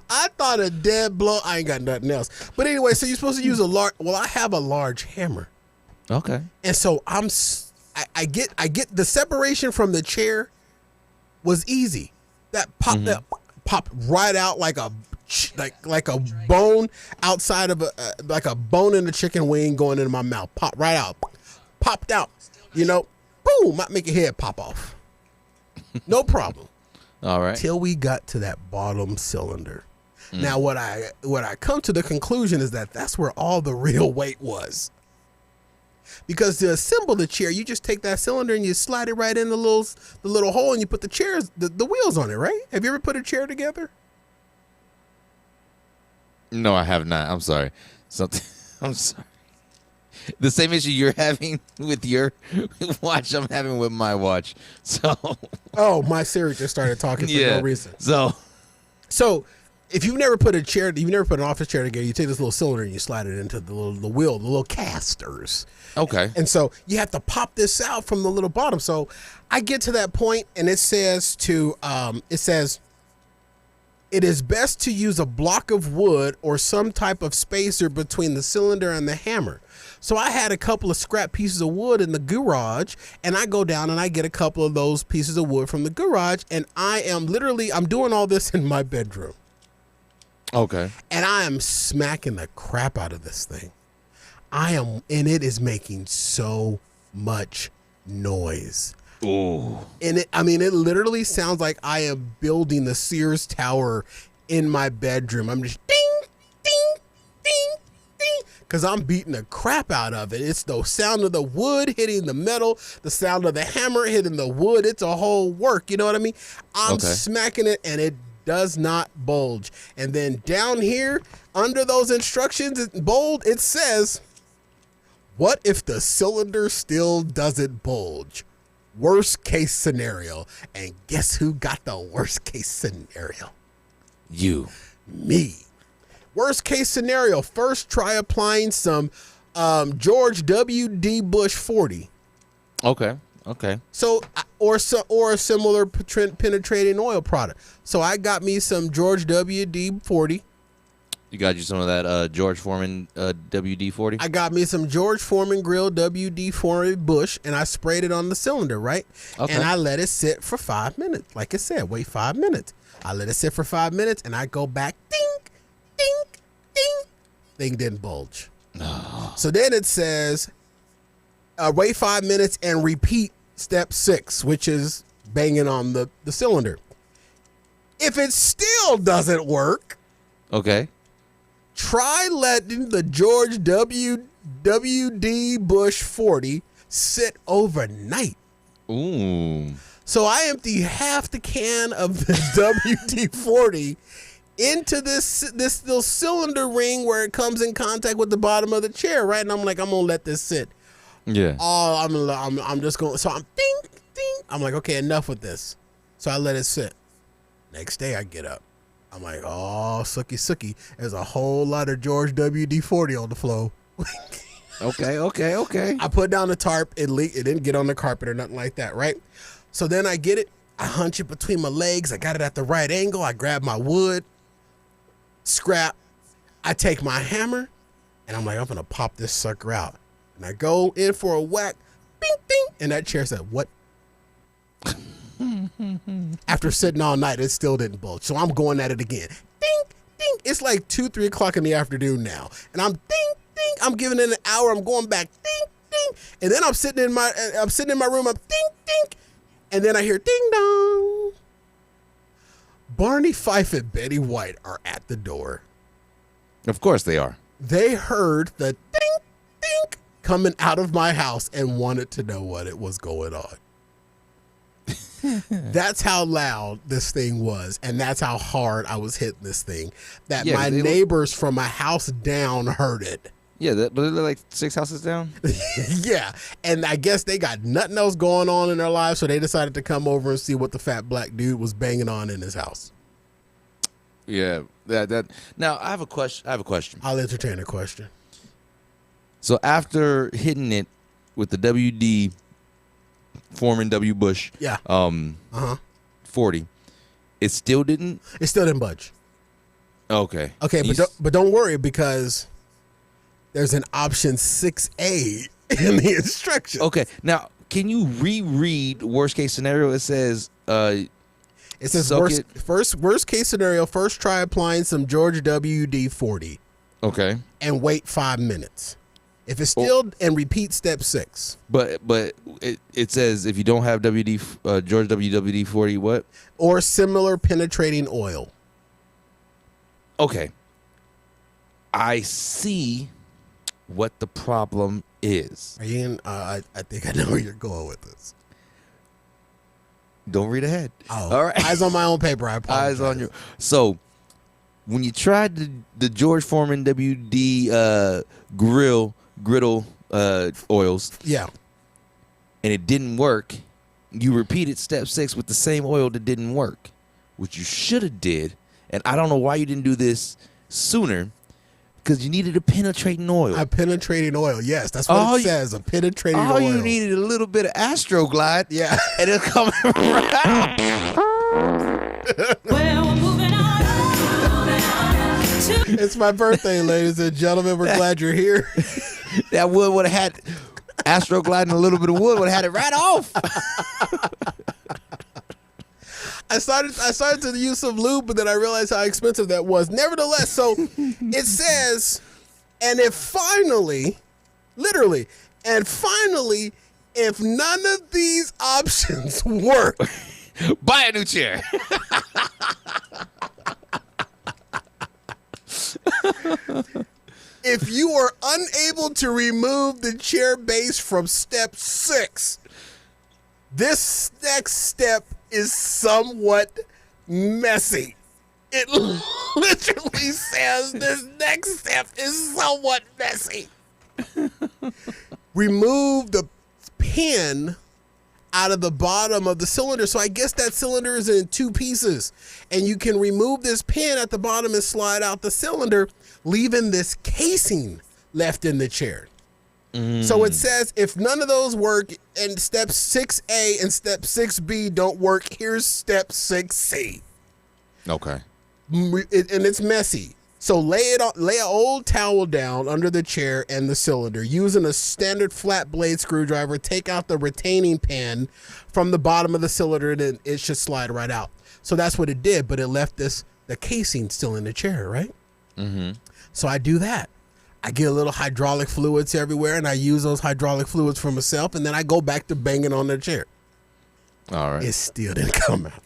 I thought a dead blow. I ain't got nothing else. But anyway, so you're supposed to use a large. Well, I have a large hammer. Okay. And so I get the separation from the chair was easy. That popped right out like a bone outside of like a bone in a chicken wing going into my mouth. Popped right out. Popped out. You know, boom, might make your head pop off. No problem. All right. Till we got to that bottom cylinder. Now, what I come to the conclusion is that that's where all the real weight was. Because to assemble the chair, you just take that cylinder and you slide it right in the little hole, and you put the wheels on it, right? Have you ever put a chair together? No, I have not. I'm sorry. I'm sorry. The same issue you're having with your watch, I'm having with my watch. So, Oh, my Siri just started talking for no reason. So, If you've never put an office chair together, you take this little cylinder and you slide it into the wheel, the little casters. okay. And so you have to pop this out from the little bottom. So I get to that point and it says it is best to use a block of wood or some type of spacer between the cylinder and the hammer. So I had a couple of scrap pieces of wood in the garage, and I go down and I get a couple of those pieces of wood from the garage, and I'm doing all this in my bedroom. Okay. And I am smacking the crap out of this thing. And it is making so much noise. Ooh. And it literally sounds like I am building the Sears Tower in my bedroom. I'm just ding, ding, ding, ding, because I'm beating the crap out of it. It's the sound of the wood hitting the metal, the sound of the hammer hitting the wood. It's a whole work. You know what I mean? I'm smacking it, and it does not bulge. And then down here, under those instructions, in bold, it says, "What if the cylinder still doesn't bulge? Worst case scenario." And guess who got the worst case scenario? You. Me. Worst case scenario, first try applying some George W.D. Bush 40. Okay. So, or a similar penetrating oil product. So I got me some George W.D. 40. You got you some of that George Foreman WD-40? I got me some George Foreman Grill WD-40 Bush, and I sprayed it on the cylinder, right? Okay. And I let it sit for 5 minutes. Like I said, wait 5 minutes. I let it sit for 5 minutes, and I go back, ding, ding, ding. Thing didn't bulge. No. So then it says, wait 5 minutes and repeat step 6, which is banging on the cylinder. If it still doesn't work, Okay. try letting the George W.D. Bush 40 sit overnight. Ooh. So I empty half the can of the WD-40 into this little cylinder ring where it comes in contact with the bottom of the chair, right? And I'm like, I'm gonna let this sit. Yeah. Oh, I'm just going. So I'm ding, ding. I'm like, okay, enough with this. So I let it sit. Next day I get up. I'm like, oh, sookie. There's a whole lot of George WD-40 on the floor. Okay. I put down the tarp. It leaked. It didn't get on the carpet or nothing like that, right? So then I get it. I hunch it between my legs. I got it at the right angle. I grab my wood, scrap. I take my hammer, and I'm like, I'm going to pop this sucker out. And I go in for a whack. Bing, bing. And that chair said, what? After sitting all night, it still didn't bulge. So I'm going at it again. Ding, ding. It's like 2-3 o'clock in the afternoon now. And I'm ding, ding. I'm giving it an hour. I'm going back. Ding, ding. And then I'm sitting in my room. I'm ding, ding. And then I hear ding dong. Barney Fife and Betty White are at the door. Of course they are. They heard the ding, ding coming out of my house and wanted to know what it was going on. That's how loud this thing was, and that's how hard I was hitting this thing, that my neighbors from a house down heard it. Yeah, but they're like 6 houses down? Yeah, and I guess they got nothing else going on in their lives, so they decided to come over and see what the fat black dude was banging on in his house. Yeah, that. Now, I have a question. I'll entertain a question. So after hitting it with the WD Foreman W. Bush, 40, it still didn't budge. Okay, but don't worry, because there's an option 6A in the instructions. Okay, now can you reread worst case scenario? It says worst case scenario, first try applying some George WD 40. Okay, and wait 5 minutes. If it's still, and repeat step 6. But it says if you don't have George WD 40, what? Or similar penetrating oil. Okay. I see what the problem is. Are you in, I think I know where you're going with this. Don't read ahead. Oh, all right. Eyes on my own paper. I apologize. Eyes on you. So when you tried the George Foreman WD griddle oils, Yeah. and it didn't work, you repeated step 6 with the same oil that didn't work, which you should have did. And I don't know why you didn't do this sooner, because you needed a penetrating oil. A penetrating oil. Yes, that's what it says. A penetrating oil. All you needed a little bit of Astroglide. Yeah. And it'll come around. Well, we're moving on. It's my birthday, ladies and gentlemen. We're glad you're here. That wood would have had Astroglide and a little bit of wood would have had it right off. I started to use some lube, but then I realized how expensive that was. Nevertheless, so it says, and if finally, literally, and finally, if none of these options work, Buy a new chair. if you are unable to remove the chair base from step 6, this next step is somewhat messy. It literally says this next step is somewhat messy. Remove the pin out of the bottom of the cylinder. So I guess that cylinder is in 2 pieces. And you can remove this pin at the bottom and slide out the cylinder, leaving this casing left in the chair. So it says if none of those work and step 6A and step 6B don't work, here's step 6C. Okay. And it's messy. So lay an old towel down under the chair and the cylinder. Using a standard flat blade screwdriver, take out the retaining pin from the bottom of the cylinder, and then it should slide right out. So that's what it did, but it left the casing still in the chair, right? Mm-hmm. So I do that. I get a little hydraulic fluids everywhere, and I use those hydraulic fluids for myself, and then I go back to banging on the chair. All right. It still didn't come out.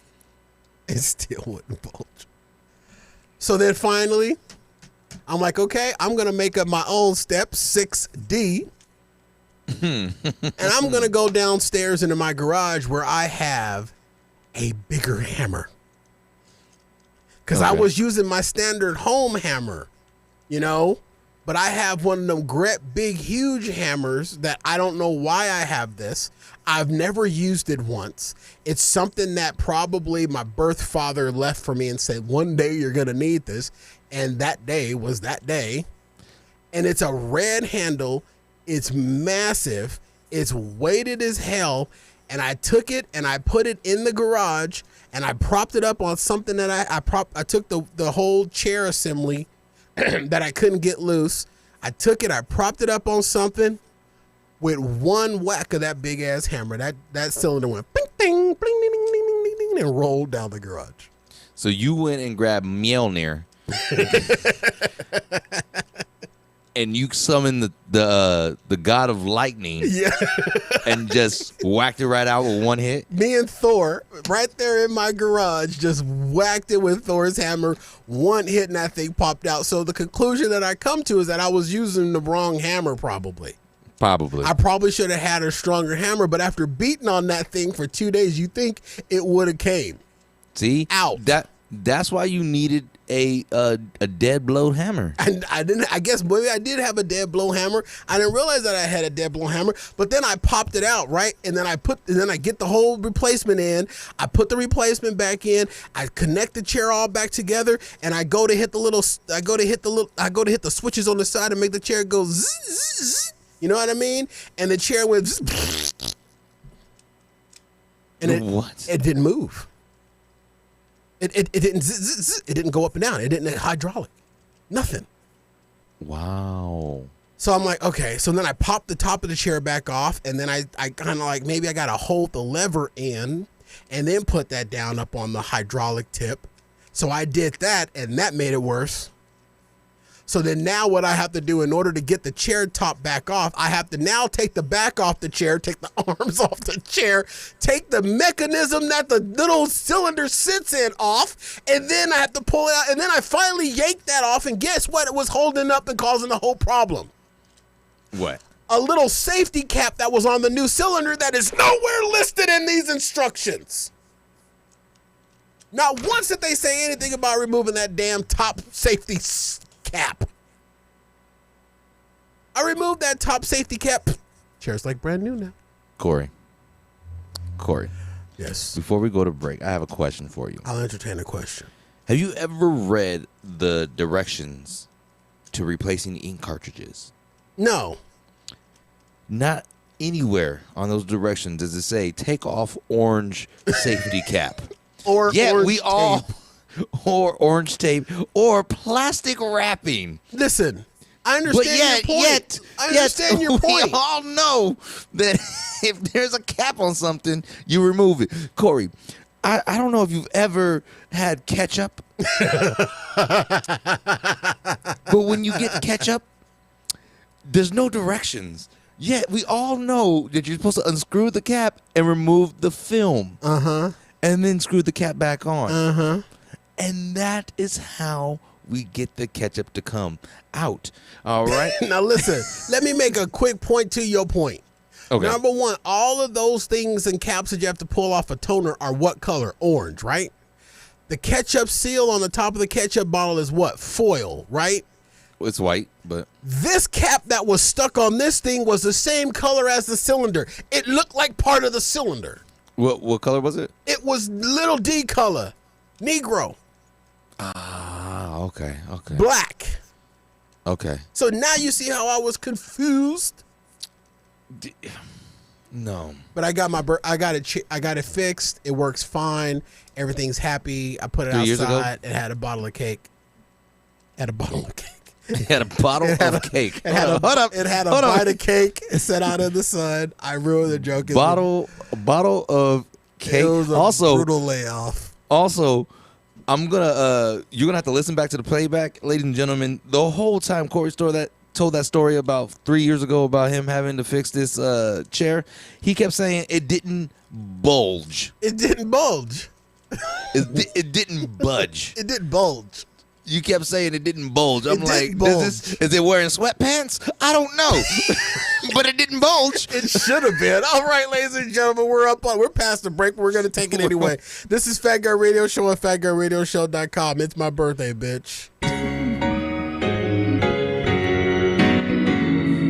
It still wouldn't bulge. So then finally, I'm like, okay, I'm going to make up my own step, 6D. And I'm going to go downstairs into my garage where I have a bigger hammer. Because I was using my standard home hammer, but I have one of them big, huge hammers that I don't know why I have this. I've never used it once. It's something that probably my birth father left for me and said, one day you're going to need this. And that day was that day. And it's a red handle. It's massive. It's weighted as hell. And I took it and I put it in the garage and I propped it up on something that I took the whole chair assembly that I couldn't get loose. I took it, I propped it up on something. With one whack of that big ass hammer, that cylinder went bing, ding, bling, ding, ding, ding, ding, ding, and rolled down the garage. So you went and grabbed Mjolnir, and you summoned the god of lightning, and just whacked it right out with one hit. Me and Thor, right there in my garage, just whacked it with Thor's hammer. One hit, and that thing popped out. So the conclusion that I come to is that I was using the wrong hammer, probably. I probably should have had a stronger hammer, but after beating on that thing for 2 days, you think it would have came. See? Out. That's why you needed a dead blow hammer. And I guess maybe I did have a dead blow hammer. I didn't realize that I had a dead blow hammer, but then I popped it out, right? And then I get the whole replacement in. I put the replacement back in. I connect the chair all back together, and I go to hit the switches on the side and make the chair go zzz, zzz, zzz. You know what I mean? And the chair went zzz, and it didn't move. It didn't zzz, zzz, zzz. It didn't go up and down. It didn't hydraulic. Nothing. Wow. So I'm like, okay. So then I popped the top of the chair back off, and then I kind of like, maybe I got to hold the lever in and then put that down up on the hydraulic tip. So I did that, and that made it worse. So then now what I have to do in order to get the chair top back off, I have to now take the back off the chair, take the arms off the chair, take the mechanism that the little cylinder sits in off, and then I have to pull it out, and then I finally yanked that off, and guess what? It was holding up and causing the whole problem. What? A little safety cap that was on the new cylinder that is nowhere listed in these instructions. Not once did they say anything about removing that damn top safety cap. I removed that top safety cap. Chair's like brand new now. Corey. Yes. Before we go to break, I have a question for you. I'll entertain a question. Have you ever read the directions to replacing ink cartridges? No. Not anywhere on those directions does it say take off orange safety cap. Or yeah, orange we all tape. or orange tape or plastic wrapping. Listen, I understand your point. I understand your point. We all know that if there's a cap on something, you remove it. Corey, I don't know if you've ever had ketchup, but when you get ketchup, there's no directions. Yet we all know that you're supposed to unscrew the cap and remove the film. Uh-huh. And then screw the cap back on. Uh-huh. And that is how we get the ketchup to come out. All right? Now listen, let me make a quick point to your point. Okay. Number one, all of those things and caps that you have to pull off a toner are what color? Orange, right? The ketchup seal on the top of the ketchup bottle is what? Foil, right? It's white, but This cap that was stuck on this thing was the same color as the cylinder. It looked like part of the cylinder. what color was it? It was little D color. Negro. Ah, okay. Black. Okay. So now you see how I was confused. No. But I got I got it fixed. It works fine. Everything's happy. I put it 3 years ago? outside. It had a bottle of cake. It had a bottle of cake. It had a Hold bite up. of cake. It sat out in the sun. I ruined the joke. Bottle of cake. It was a Also, brutal layoff. I'm gonna you're gonna have to listen back to the playback, ladies and gentlemen. The whole time Corey told that story about 3 years ago about him having to fix this chair, he kept saying it didn't bulge. It didn't bulge. It didn't budge. It didn't bulge. You kept saying it didn't bulge. I'm It like, didn't bulge. is it wearing sweatpants? I don't know, but it didn't bulge. It should have been. All right, ladies and gentlemen, we're past the break. We're going to take it anyway. This is Fat Guy Radio Show at FatGuyRadioShow.com. It's my birthday, bitch.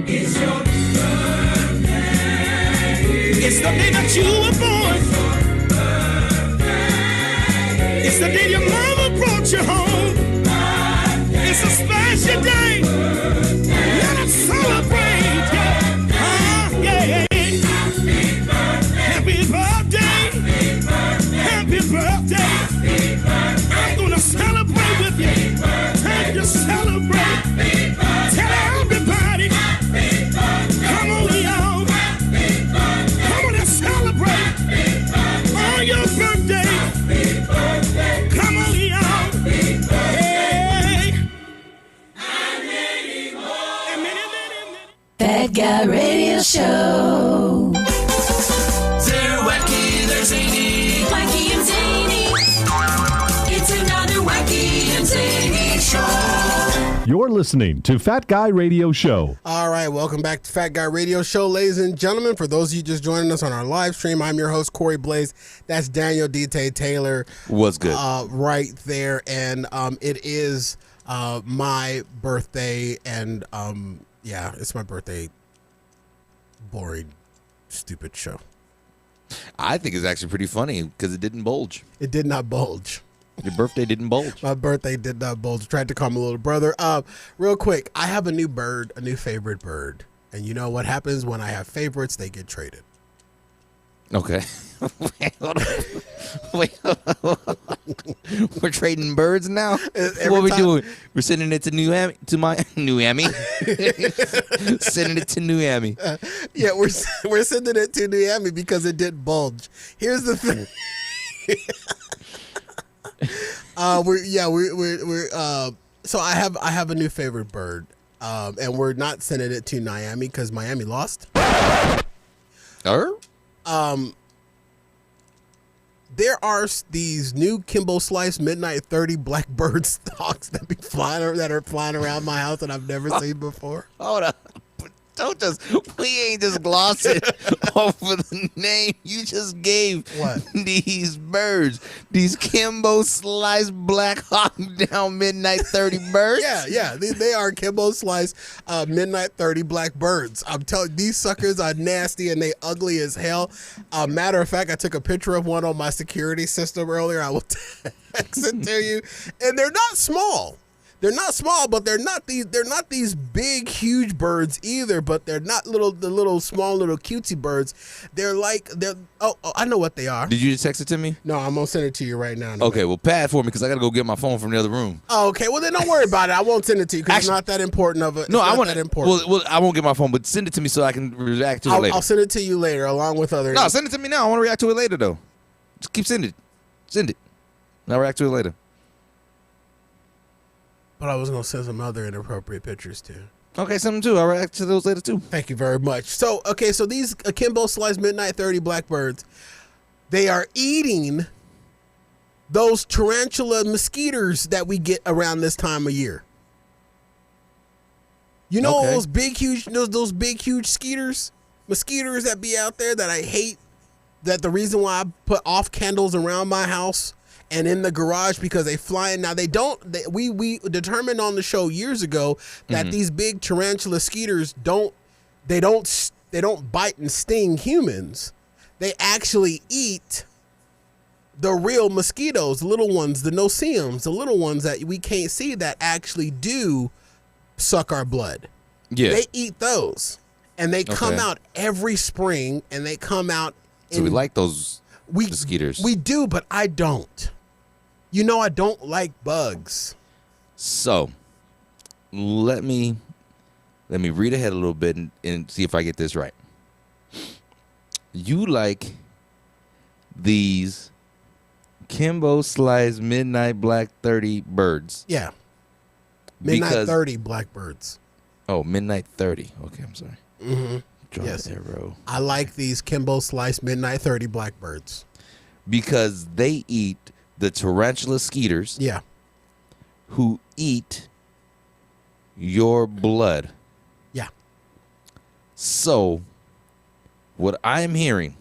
It's your birthday. It's the day that you were born. It's the day your mama brought you home. It's a special day. Let us celebrate. Yeah. Happy birthday. Happy birthday. I'm gonna celebrate with you. Time to celebrate. Tell everybody. Come on, y'all. Come on and celebrate. On your birthday. Come on, y'all. Fat Guy Radio Show. They're wacky, they're zany. Wacky and zany. It's another wacky and zany show. You're listening to Fat Guy Radio Show. All right, welcome back to Fat Guy Radio Show, ladies and gentlemen. For those of you just joining us on our live stream, I'm your host, Corey Blaze. That's Daniel D.T. Taylor. What's good? Right there. And it is my birthday. And yeah, it's my birthday. Boring, stupid show. I think it's actually pretty funny because it didn't bulge. It did not bulge. Your birthday didn't bulge. My birthday did not bulge. Tried to call my little brother. Real quick, I have a new bird, a new favorite bird. And you know what happens when I have favorites? They get traded. Okay. Wait, hold on. We're trading birds now? What are we doing? We're sending it to Miami, sending it to Miami. Yeah, we're sending it to Miami because it didn't bulge. Here's the thing. So I have a new favorite bird. And we're not sending it to Miami because Miami lost. There are these new Kimbo Slice Midnight 30 blackbird stocks that are flying around my house that I've never seen before. Hold up. We ain't just glossing over the name you just gave. What? These birds, these Kimbo Slice Black Hawk Down Midnight 30 birds. Yeah. They are Kimbo Slice Midnight 30 black birds. I'm telling you, these suckers are nasty and they ugly as hell. Matter of fact, I took a picture of one on my security system earlier. I will text it to you. And they're not small. They're not small, but they're not these big, huge birds either. But they're not the little small little cutesy birds. Oh, I know what they are. Did you just text it to me? No, I'm gonna send it to you right now. Okay, well, pad for me because I gotta go get my phone from the other room. Oh, okay, well then don't worry about it. I won't send it to you because it's not that important of a. No, I want that important. Well, I won't get my phone, but send it to me so I can react to it later. I'll send it to you later along with other. No, send it to me now. I want to react to it later though. Just keep sending it. Send it. I'll react to it later. But I was going to send some other inappropriate pictures too. Okay, something too. I'll react to those later too. Thank you very much. So these Kimbo Slice Midnight 30 blackbirds, they are eating those tarantula mosquitoes that we get around this time of year. You know those big huge mosquitoes that be out there that I hate. That the reason why I put off candles around my house and in the garage because they fly in. Now we determined on the show years ago that these big tarantula mosquitoes don't bite and sting humans. They actually eat the real mosquitoes, the little ones, the no-see-ums, the little ones that we can't see that actually do suck our blood. Yeah. They eat those. And they come out every spring and they come out. So we like those mosquitoes. We do, but I don't. You know, I don't like bugs. So let me read ahead a little bit and see if I get this right. You like these Kimbo Slice Midnight Black 30 birds. Yeah. Midnight 30 blackbirds. Oh, Midnight 30. Okay, I'm sorry. Mm-hmm. Yes. Arrow. I like these Kimbo Slice Midnight 30 blackbirds. Because they eat the tarantula skeeters. Yeah. Who eat your blood. Yeah. So, what I'm hearing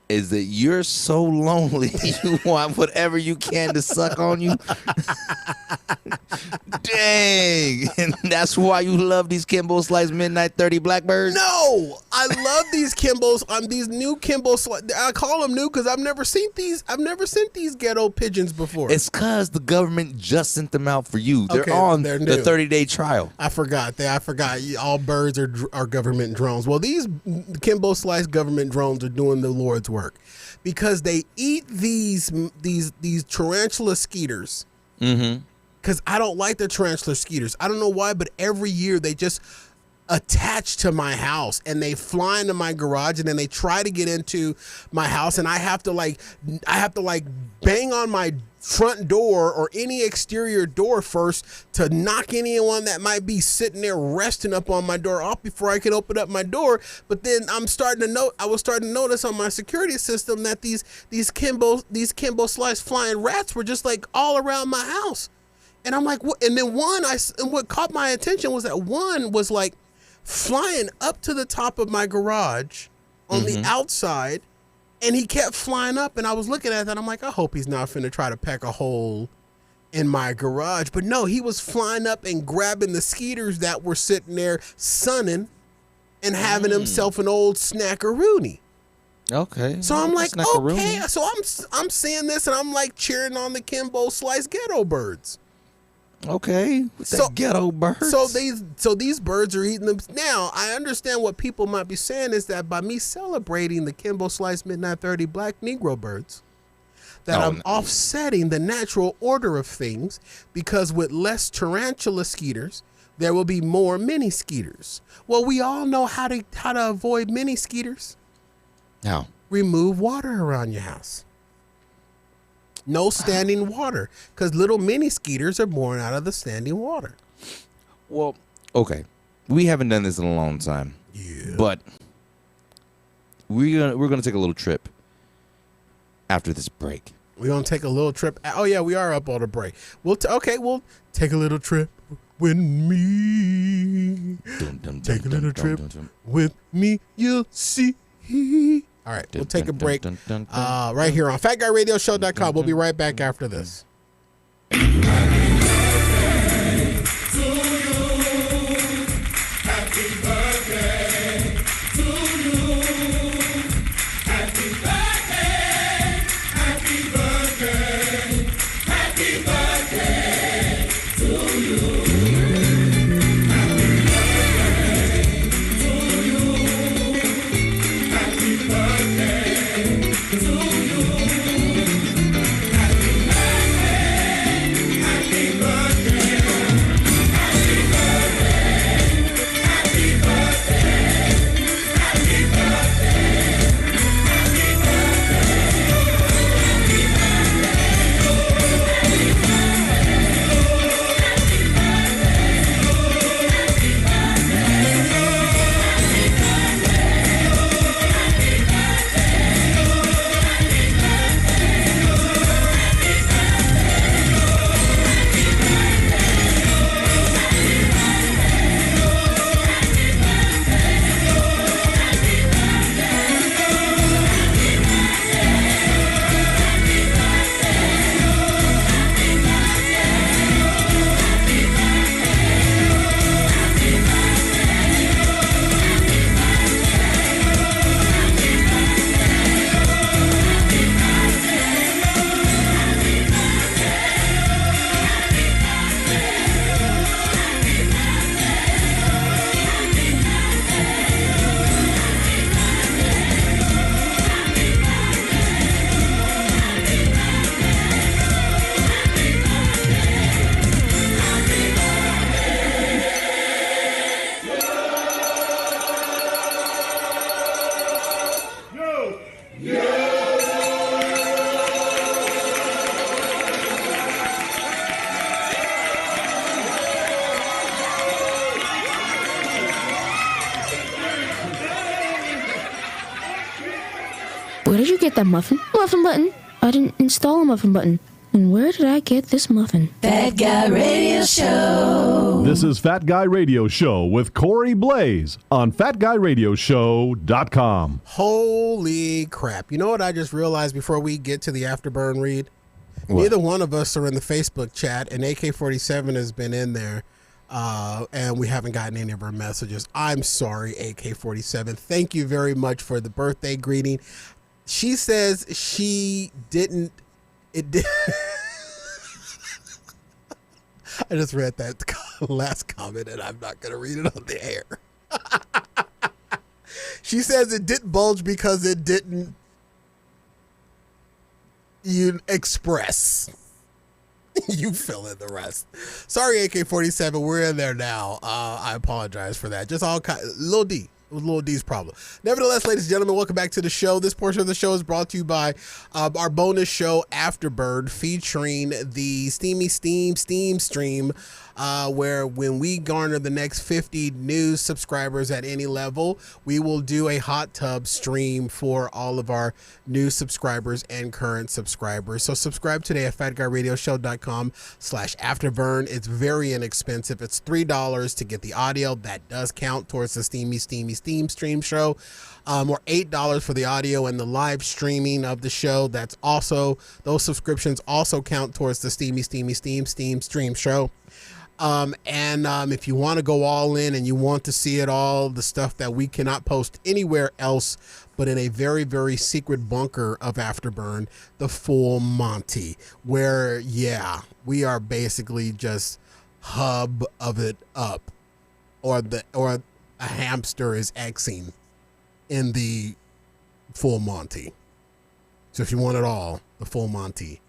is that you're so lonely you want whatever you can to suck on you. Dang. And that's why you love these Kimbo Slice Midnight 30 blackbirds? No, I love these Kimbos. These new Kimbo Slice. I call them new because I've never sent these ghetto pigeons before. It's because the government just sent them out for you. They're they're the new. 30-day trial. I forgot. All birds are government drones. Well, these Kimbo Slice government drones are doing the Lord's work because they eat these tarantula skeeters. Mm-hmm. Because I don't like the tarantula skeeters. I don't know why, but every year they just attach to my house and they fly into my garage and then they try to get into my house and I have to bang on my front door or any exterior door first to knock anyone that might be sitting there resting up on my door off before I could open up my door. But then I was starting to notice on my security system that these Kimbo Slice flying rats were just like all around my house. And I'm like, what? And then what caught my attention was that one was like flying up to the top of my garage on the outside, and he kept flying up. And I was looking at that. I'm like, I hope he's not finna try to peck a hole in my garage. But no, he was flying up and grabbing the skeeters that were sitting there sunning and having himself an old snackaroony. Okay. So I'm like, okay. So I'm seeing this and I'm like cheering on the Kimbo Slice ghetto birds. Okay. Ghetto birds. So these birds are eating them. Now, I understand what people might be saying is that by me celebrating the Kimbo Slice Midnight 30 black Negro birds, that I'm offsetting the natural order of things because with less tarantula skeeters, there will be more mini skeeters. Well, we all know how to avoid mini skeeters. How? Remove water around your house. No standing water, because little mini skeeters are born out of the standing water. Well, okay, we haven't done this in a long time. Yeah. But we're gonna take a little trip after this break. We're gonna take a little trip. Oh yeah, we are up on a break. We'll take a little trip. with me. Take a little trip with me, you'll see. All right, we'll take a break right here on FatGuyRadioShow.com. We'll be right back after this. Where did you get that muffin? Muffin button? I didn't install a muffin button. And where did I get this muffin? Fat Guy Radio Show. This is Fat Guy Radio Show with Corey Blaze on FatGuyRadioShow.com. Holy crap. You know what I just realized before we get to the Afterburn read? What? Neither one of us are in the Facebook chat, and AK-47 has been in there, and we haven't gotten any of her messages. I'm sorry, AK-47. Thank you very much for the birthday greeting. She says she didn't. It did. I just read that last comment, and I'm not going to read it on the air. She says it didn't bulge because it didn't express. You fill in the rest. Sorry, AK-47. We're in there now. I apologize for that. Just all Lil D. It was Lil D's problem. Nevertheless, ladies and gentlemen, welcome back to the show. This portion of the show is brought to you by our bonus show, Afterbird, featuring the Steamy Steam stream, where when we garner the next 50 new subscribers at any level, we will do a hot tub stream for all of our new subscribers and current subscribers. So subscribe today at fatguyradioshow.com/afterburn. It's very inexpensive. It's $3 to get the audio. That does count towards the Steamy Steam stream show, or $8 for the audio and the live streaming of the show. That's also, those subscriptions also count towards the Steamy Steam stream show. If you want to go all in and you want to see it all, the stuff that we cannot post anywhere else but in a very, very secret bunker of Afterburn, the Full Monty, where, yeah, we are basically just hub of it up, or a hamster is Xing in the Full Monty. So if you want it all, the Full Monty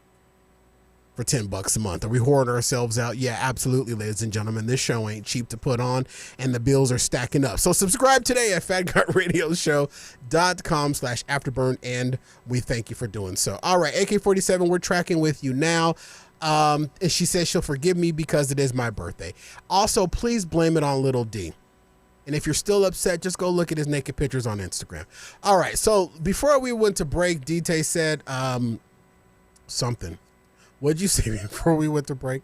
for $10 a month. Are we hoarding ourselves out? Yeah, absolutely, ladies and gentlemen. This show ain't cheap to put on, and the bills are stacking up. So subscribe today at fatguyradioshow.com/afterburn, and we thank you for doing so. All right, AK-47, we're tracking with you now. And she says she'll forgive me because it is my birthday. Also, please blame it on Little D. And if you're still upset, just go look at his naked pictures on Instagram. All right, so before we went to break, DT said something. What'd you say before we went to break?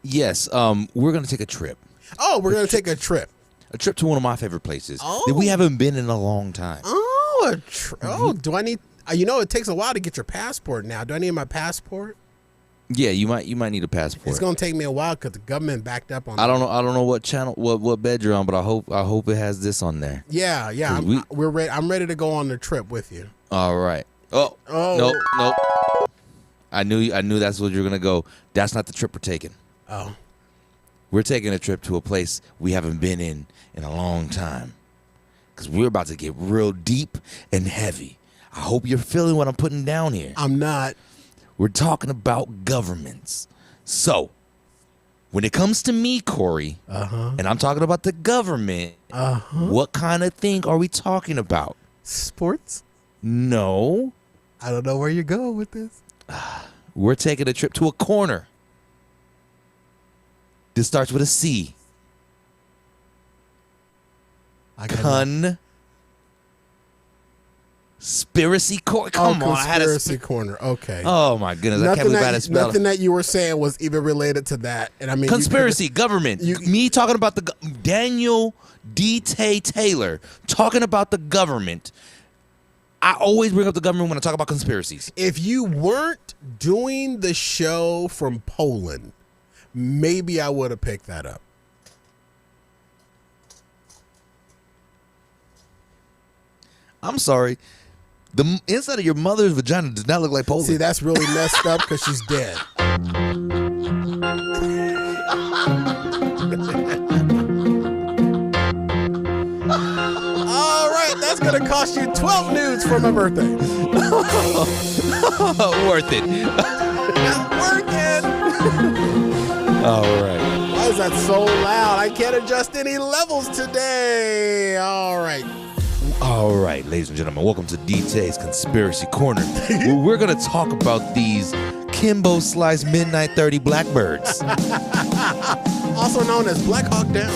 Yes, we're gonna take a trip. Oh, we're gonna take a trip. A trip to one of my favorite places Oh. that we haven't been in a long time. Oh, do I need? It takes a while to get your passport now. Do I need my passport? Yeah, you might need a passport. It's gonna take me a while because the government backed up on. I don't know what channel, what bed you're on, but I hope it has this on there. Yeah. We're ready. I'm ready to go on the trip with you. All right. Oh. Nope. I knew that's what you're gonna go. That's not the trip we're taking. Oh. We're taking a trip to a place we haven't been in a long time. Because we're about to get real deep and heavy. I hope you're feeling what I'm putting down here. I'm not. We're talking about governments. So, when it comes to me, Corey, and I'm talking about the government, what kind of thing are we talking about? Sports? No. I don't know where you're going with this. We're taking a trip to a corner. This starts with a C. Conspiracy corner. Come on, conspiracy corner. Okay. Oh my goodness, I can't believe I had to spell. Nothing that you were saying was even related to that, and I mean conspiracy government. Me talking about the Daniel D. Taylor talking about the government. I always bring up the government when I talk about conspiracies. If you weren't doing the show from Poland, maybe I would have picked that up. I'm sorry. The inside of your mother's vagina does not look like Poland. See, that's really messed up because she's dead. All right, that's going to cost you 12 nudes for my birthday. Worth it. Worth it. All right. Why is that so loud? I can't adjust any levels today. All right. All right, ladies and gentlemen, welcome to DT's Conspiracy Corner, where we're going to talk about these Kimbo Slice Midnight 30 Blackbirds. Also known as Black Hawk Down.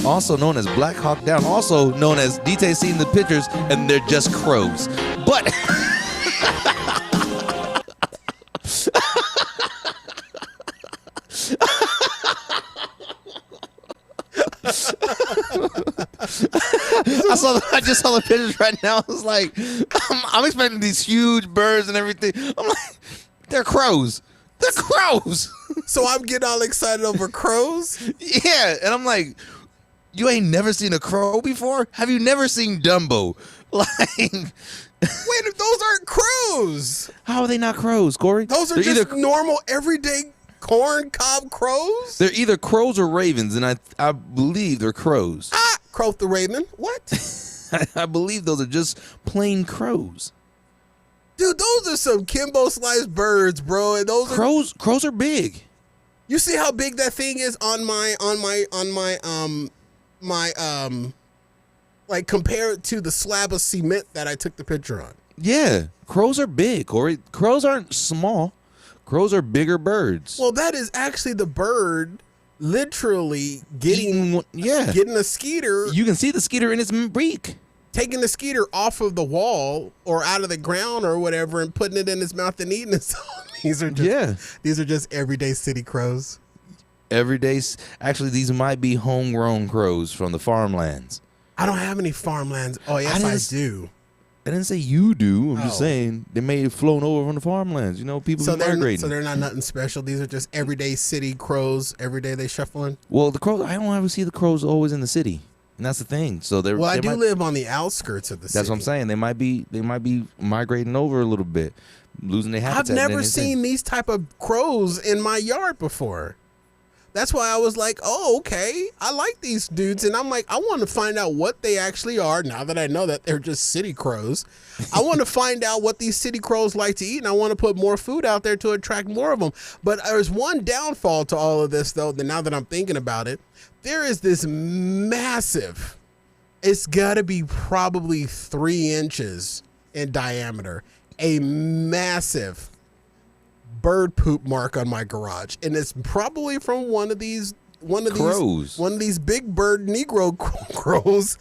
Also known as Black Hawk Down. Also known as DT seen the pictures, and they're just crows. But... I just saw the pictures right now. I was like, I'm expecting these huge birds and everything. I'm like, they're crows. They're crows. So I'm getting all excited over crows? Yeah, and I'm like, you ain't never seen a crow before? Have you never seen Dumbo? Like, wait, those aren't crows. How are they not crows, Corey? Those are just normal, everyday corn cob crows? They're either crows or ravens, and I believe they're crows. Crow the raven. What? I believe those are just plain crows. Dude, those are some Kimbo Slice birds, bro. And those crows are big. You see how big that thing is on my like compare it to the slab of cement that I took the picture on. Yeah, crows are big, Corey. Crows aren't small. Crows are bigger birds. Well, that is actually the bird literally getting a skeeter. You can see the skeeter in its beak. Taking the skeeter off of the wall or out of the ground or whatever and putting it in his mouth and eating it. These are just everyday city crows. Actually, these might be homegrown crows from the farmlands. I don't have any farmlands. Oh, yes, I do. I didn't say you do. I'm just saying they may have flown over from the farmlands. You know, people migrating. So they're not nothing special. These are just everyday city crows. Every day they shuffling. Well, the crows, I don't ever see the crows always in the city. And that's the thing. So they're I do live on the outskirts of the city. That's what I'm saying. They might be migrating over a little bit, losing their habitat. I've never seen these type of crows in my yard before. That's why I was like, oh, okay, I like these dudes. And I'm like, I want to find out what they actually are now that I know that they're just city crows. I want to find out what these city crows like to eat, and I want to put more food out there to attract more of them. But there's one downfall to all of this, though, that now that I'm thinking about it, there is this massive, it's got to be probably 3 inches in diameter, a massive bird poop mark on my garage, and it's probably from one of these big bird Negro crows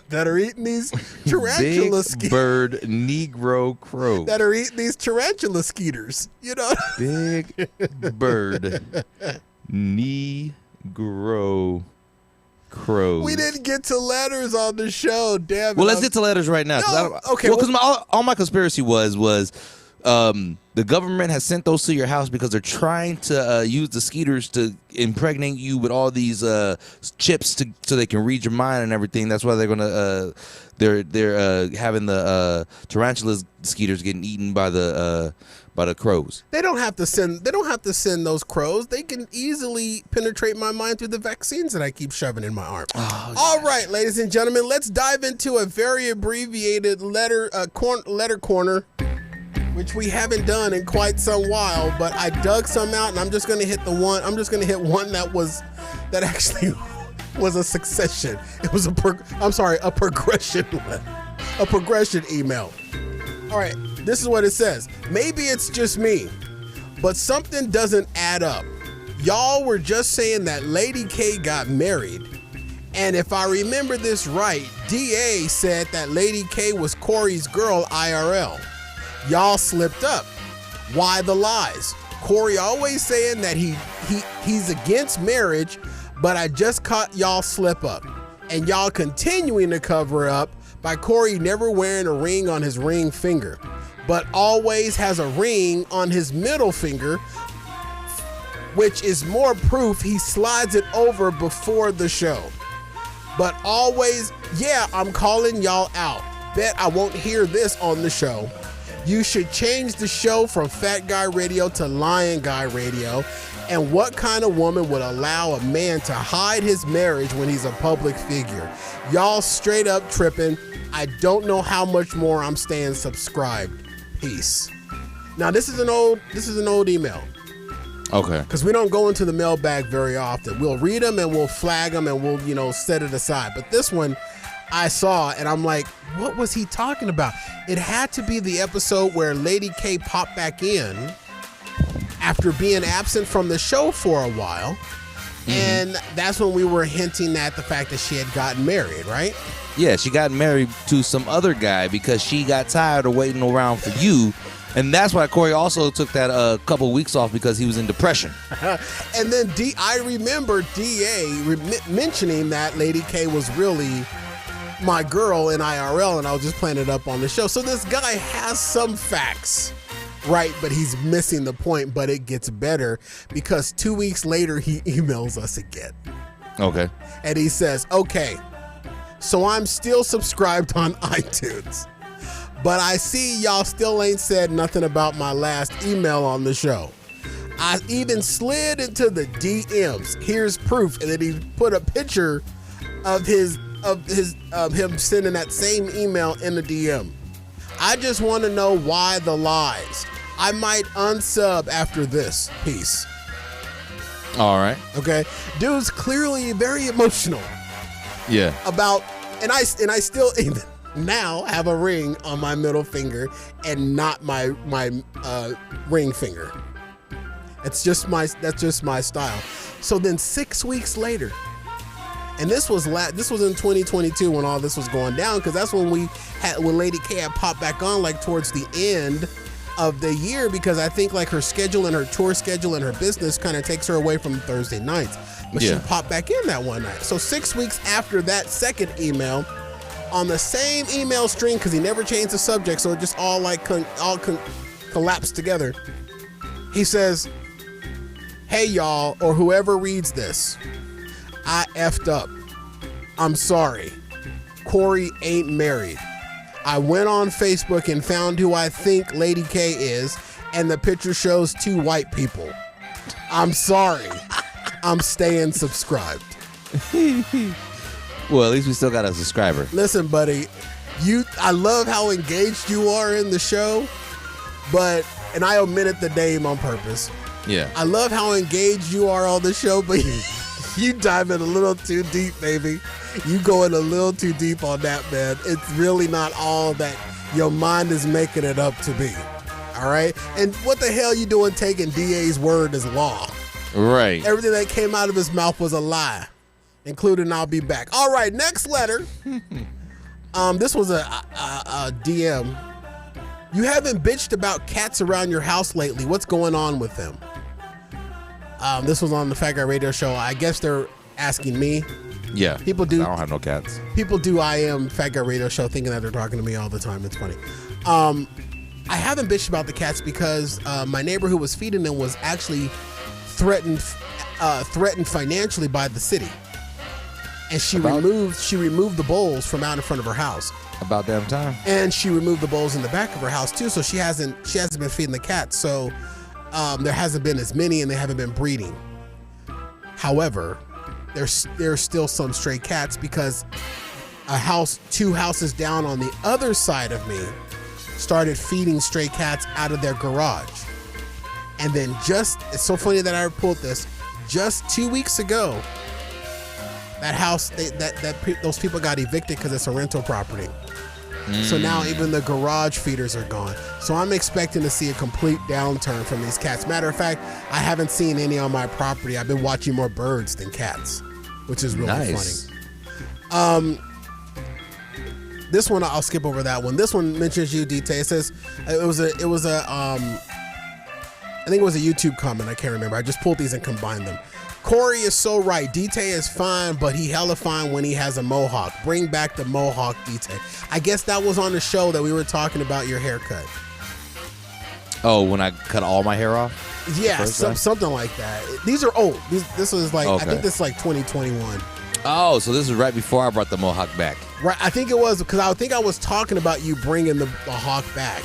that are eating these tarantula big bird Negro crows that are eating these tarantula skeeters. You know, big bird Negro crows. We didn't get to letters on the show. Damn it. Well, let's get to letters right now. No, okay. Well, because all my conspiracy was the government has sent those to your house because they're trying to use the skeeters to impregnate you with all these chips so they can read your mind and everything. That's why they're gonna they're having the tarantula skeeters getting eaten by the crows. They don't have to send those crows. They can easily penetrate my mind through the vaccines that I keep shoving in my arm. Oh, all right, ladies and gentlemen, let's dive into a very abbreviated letter corner, which we haven't done in quite some while, but I dug some out and I'm just going to hit one that actually was a succession. It was a progression email. All right, this is what it says. Maybe it's just me, but something doesn't add up. Y'all were just saying that Lady K got married, and if I remember this right, DA said that Lady K was Corey's girl IRL. Y'all slipped up. Why the lies? Corey always saying that he's against marriage, but I just caught y'all slip up. And y'all continuing to cover up by Corey never wearing a ring on his ring finger, but always has a ring on his middle finger, which is more proof he slides it over before the show. But always, yeah, I'm calling y'all out. Bet I won't hear this on the show. You should change the show from Fat Guy Radio to Lion Guy Radio. And what kind of woman would allow a man to hide his marriage when he's a public figure? Y'all straight up tripping. I don't know how much more I'm staying subscribed. Peace. Now this is an old email. Okay. Because we don't go into the mailbag very often. We'll read them and we'll flag them and we'll, set it aside. But this one I saw and I'm like, what was he talking about? It had to be the episode where Lady K popped back in after being absent from the show for a while. Mm-hmm. And that's when we were hinting at the fact that she had gotten married, right? Yeah, she got married to some other guy because she got tired of waiting around for you. And that's why Corey also took that couple weeks off because he was in depression. And then I remember DA mentioning that Lady K was really my girl in IRL, and I was just playing it up on the show. So this guy has some facts, right? But he's missing the point, but it gets better because 2 weeks later, he emails us again. Okay. And he says, okay, so I'm still subscribed on iTunes, but I see y'all still ain't said nothing about my last email on the show. I even slid into the DMs. Here's proof. And then he put a picture of him sending that same email in the DM. I just want to know why the lies. I might unsub after this. Peace. All right. Okay. Dude's clearly very emotional. Yeah. And I still even now have a ring on my middle finger and not my ring finger. That's just my style. So then 6 weeks later, and this was in 2022 when all this was going down, because that's when when Lady K had popped back on like towards the end of the year, because I think like her schedule and her tour schedule and her business kind of takes her away from Thursday nights. But she popped back in that one night. So 6 weeks after that second email, on the same email string, because he never changed the subject, so it just all collapsed together. He says, "Hey y'all, or whoever reads this, I effed up. I'm sorry. Corey ain't married. I went on Facebook and found who I think Lady K is, and the picture shows 2 white people. I'm sorry. I'm staying subscribed." Well, at least we still got a subscriber. Listen, buddy, I love how engaged you are in the show, and I omitted the name on purpose. Yeah. I love how engaged you are on the show, but you dive in a little too deep, baby. You going a little too deep on that, man. It's really not all that your mind is making it up to be. All right? And what the hell you doing taking DA's word as law? Right. Everything that came out of his mouth was a lie, including "I'll be back." All right, next letter. This was a DM. "You haven't bitched about cats around your house lately. What's going on with them?" This was on the Fat Guy Radio Show. I guess they're asking me. Yeah. People do. I don't have no cats. People do I am Fat Guy Radio Show thinking that they're talking to me all the time. It's funny. I haven't bitched about the cats because my neighbor who was feeding them was actually threatened financially by the city. And she removed the bowls from out in front of her house. About damn time. And she removed the bowls in the back of her house too. So she hasn't been feeding the cats. So there hasn't been as many, and they haven't been breeding. However, there's still some stray cats because two houses down on the other side of me started feeding stray cats out of their garage. And then it's so funny that I pulled this, just 2 weeks ago, that house, those people got evicted because it's a rental property. So now even the garage feeders are gone. So I'm expecting to see a complete downturn from these cats. Matter of fact, I haven't seen any on my property. I've been watching more birds than cats, which is really funny. This one, I'll skip over that one. This one mentions you, DT. It says I think it was a YouTube comment. I can't remember. I just pulled these and combined them. Corey is so right. DT is fine, but he hella fine when he has a mohawk. Bring back the mohawk, DT. I guess that was on the show that we were talking about your haircut. Oh, when I cut all my hair off? Yeah, something like that. These are old. This was like, okay. I think this is like 2021. Oh, so this is right before I brought the mohawk back. Right, I think it was because I think I was talking about you bringing the hawk back.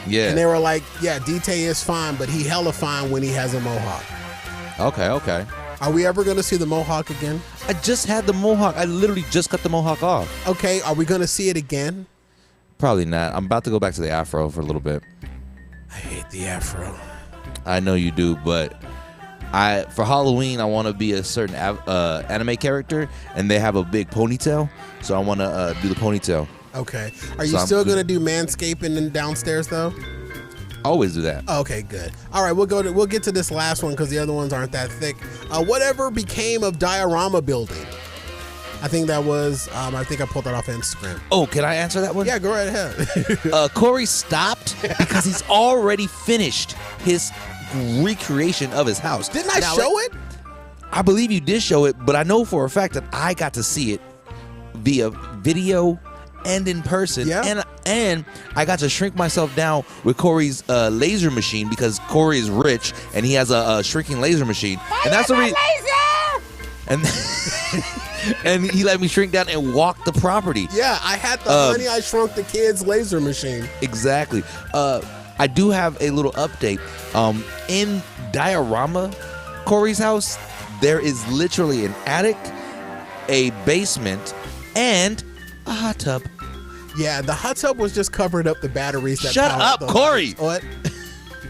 Yeah. And they were like, yeah, DT is fine, but he hella fine when he has a mohawk. Okay. Are we ever going to see the mohawk again? I just had the mohawk. I literally just cut the mohawk off. Okay, are we going to see it again? Probably not. I'm about to go back to the afro for a little bit. I hate the afro. I know you do, but for Halloween, I want to be a certain anime character, and they have a big ponytail, so I want to do the ponytail. Okay. Are you still going to do manscaping and downstairs, though? Always do that. Okay, good. All right, we'll get to this last one because the other ones aren't that thick. Whatever became of Diorama Building? I think that was, I think I pulled that off Instagram. Oh, can I answer that one? Yeah, go right ahead. Corey stopped because he's already finished his recreation of his house. Didn't I show it? I believe you did show it, but I know for a fact that I got to see it via video and in person. Yeah. And I got to shrink myself down with Corey's laser machine because Corey is rich and he has a shrinking laser machine. And that's the reason. And he let me shrink down and walk the property. Yeah, I had the Honey I Shrunk the Kids laser machine. Exactly. I do have a little update. In Diorama, Corey's house, there is literally an attic, a basement, and a hot tub. Yeah, the hot tub was just covering up the batteries. That Shut up, Corey. What?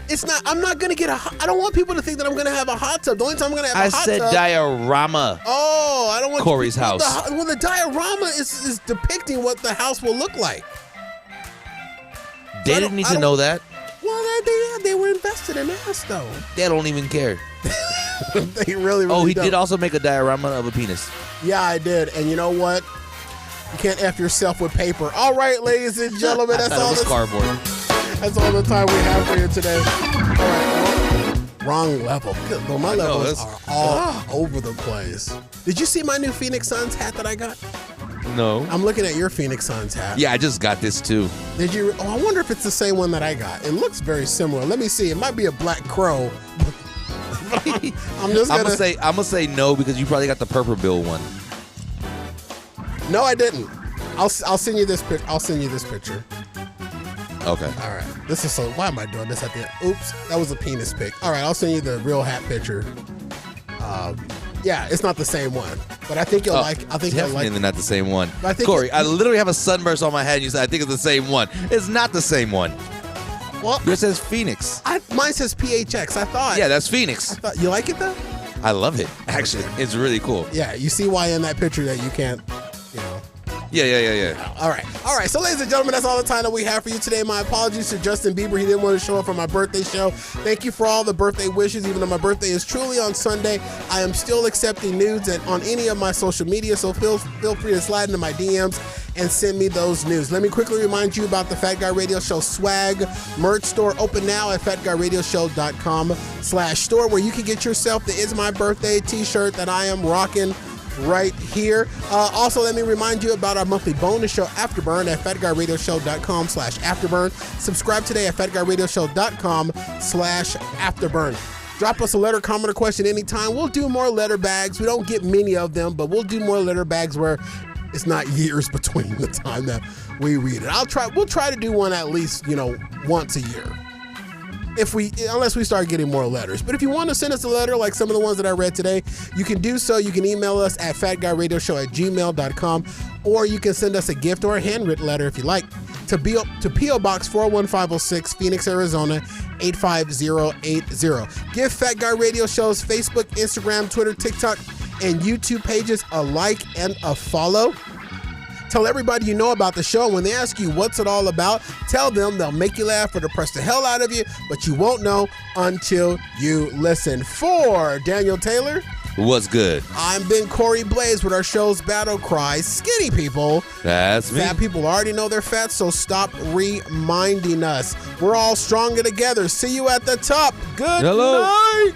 It's not. I'm not gonna get I don't want people to think that I'm gonna have a hot tub. The only time I'm gonna have a hot tub. I said Diorama. Oh, I don't want Corey's house. Well, the diorama is depicting what the house will look like. They didn't need to know that. Well, they were invested in us though. They don't even care. They really Oh, he don't. did also make a diorama of a penis. Yeah, I did. And you know what? You can't F yourself with paper. All right, ladies and gentlemen, that's all. Cardboard. That's all the time we have for you today. All right, wrong level. Well, my levels are all over the place. Did you see my new Phoenix Suns hat that I got? No. I'm looking at your Phoenix Suns hat. Yeah, I just got this too. Did you? Oh, I wonder if it's the same one that I got. It looks very similar. Let me see. It might be a black crow. I'm gonna say no because you probably got the purple bill one. No, I didn't. I'll send you this picture. I'll send you this picture. Okay. All right. This is so. Why am I doing this at the end? Oops, that was a penis pic. All right, I'll send you the real hat picture. Yeah, it's not the same one, but I think you'll like. I think you'll like. Definitely not the same one. I think Corey, I literally have a sunburst on my head, and you said I think it's the same one. It's not the same one. Well, yours says Phoenix. Mine says PHX. I thought. Yeah, that's Phoenix. You like it though? I love it. Actually, it's really cool. Yeah, you see why in that picture that you can't, you know. Yeah. All right. So, ladies and gentlemen, that's all the time that we have for you today. My apologies to Justin Bieber. He didn't want to show up for my birthday show. Thank you for all the birthday wishes, even though my birthday is truly on Sunday. I am still accepting nudes on any of my social media, so feel free to slide into my DMs and send me those news. Let me quickly remind you about the Fat Guy Radio Show swag merch store, open now at FatGuyRadioShow.com/store, where you can get yourself the It's My Birthday t-shirt that I am rocking right here. Also, let me remind you about our monthly bonus show, Afterburn, at FatGuyRadioShow.com/Afterburn. Subscribe today at FatGuyRadioShow.com/Afterburn. Drop us a letter, comment, or question anytime. We'll do more letter bags. We don't get many of them, but we'll do more letter bags where it's not years between the time that we read it. We'll try to do one at least, once a year. Unless we start getting more letters. But if you want to send us a letter like some of the ones that I read today, you can do so. You can email us at fatguyradioshow@gmail.com, or you can send us a gift or a handwritten letter if you like to P.O. Box 41506, Phoenix, Arizona 85080. Give Fat Guy Radio Show's Facebook, Instagram, Twitter, TikTok, and YouTube pages a like and a follow. Tell everybody you know about the show. When they ask you what's it all about, tell them. They'll make you laugh or depress the hell out of you, but you won't know until you listen. For Daniel Taylor, what's good? I'm Ben Corey Blaze with our show's battle cry. Skinny people. That's me. Fat people already know they're fat, so stop reminding us. We're all stronger together. See you at the top. Good night.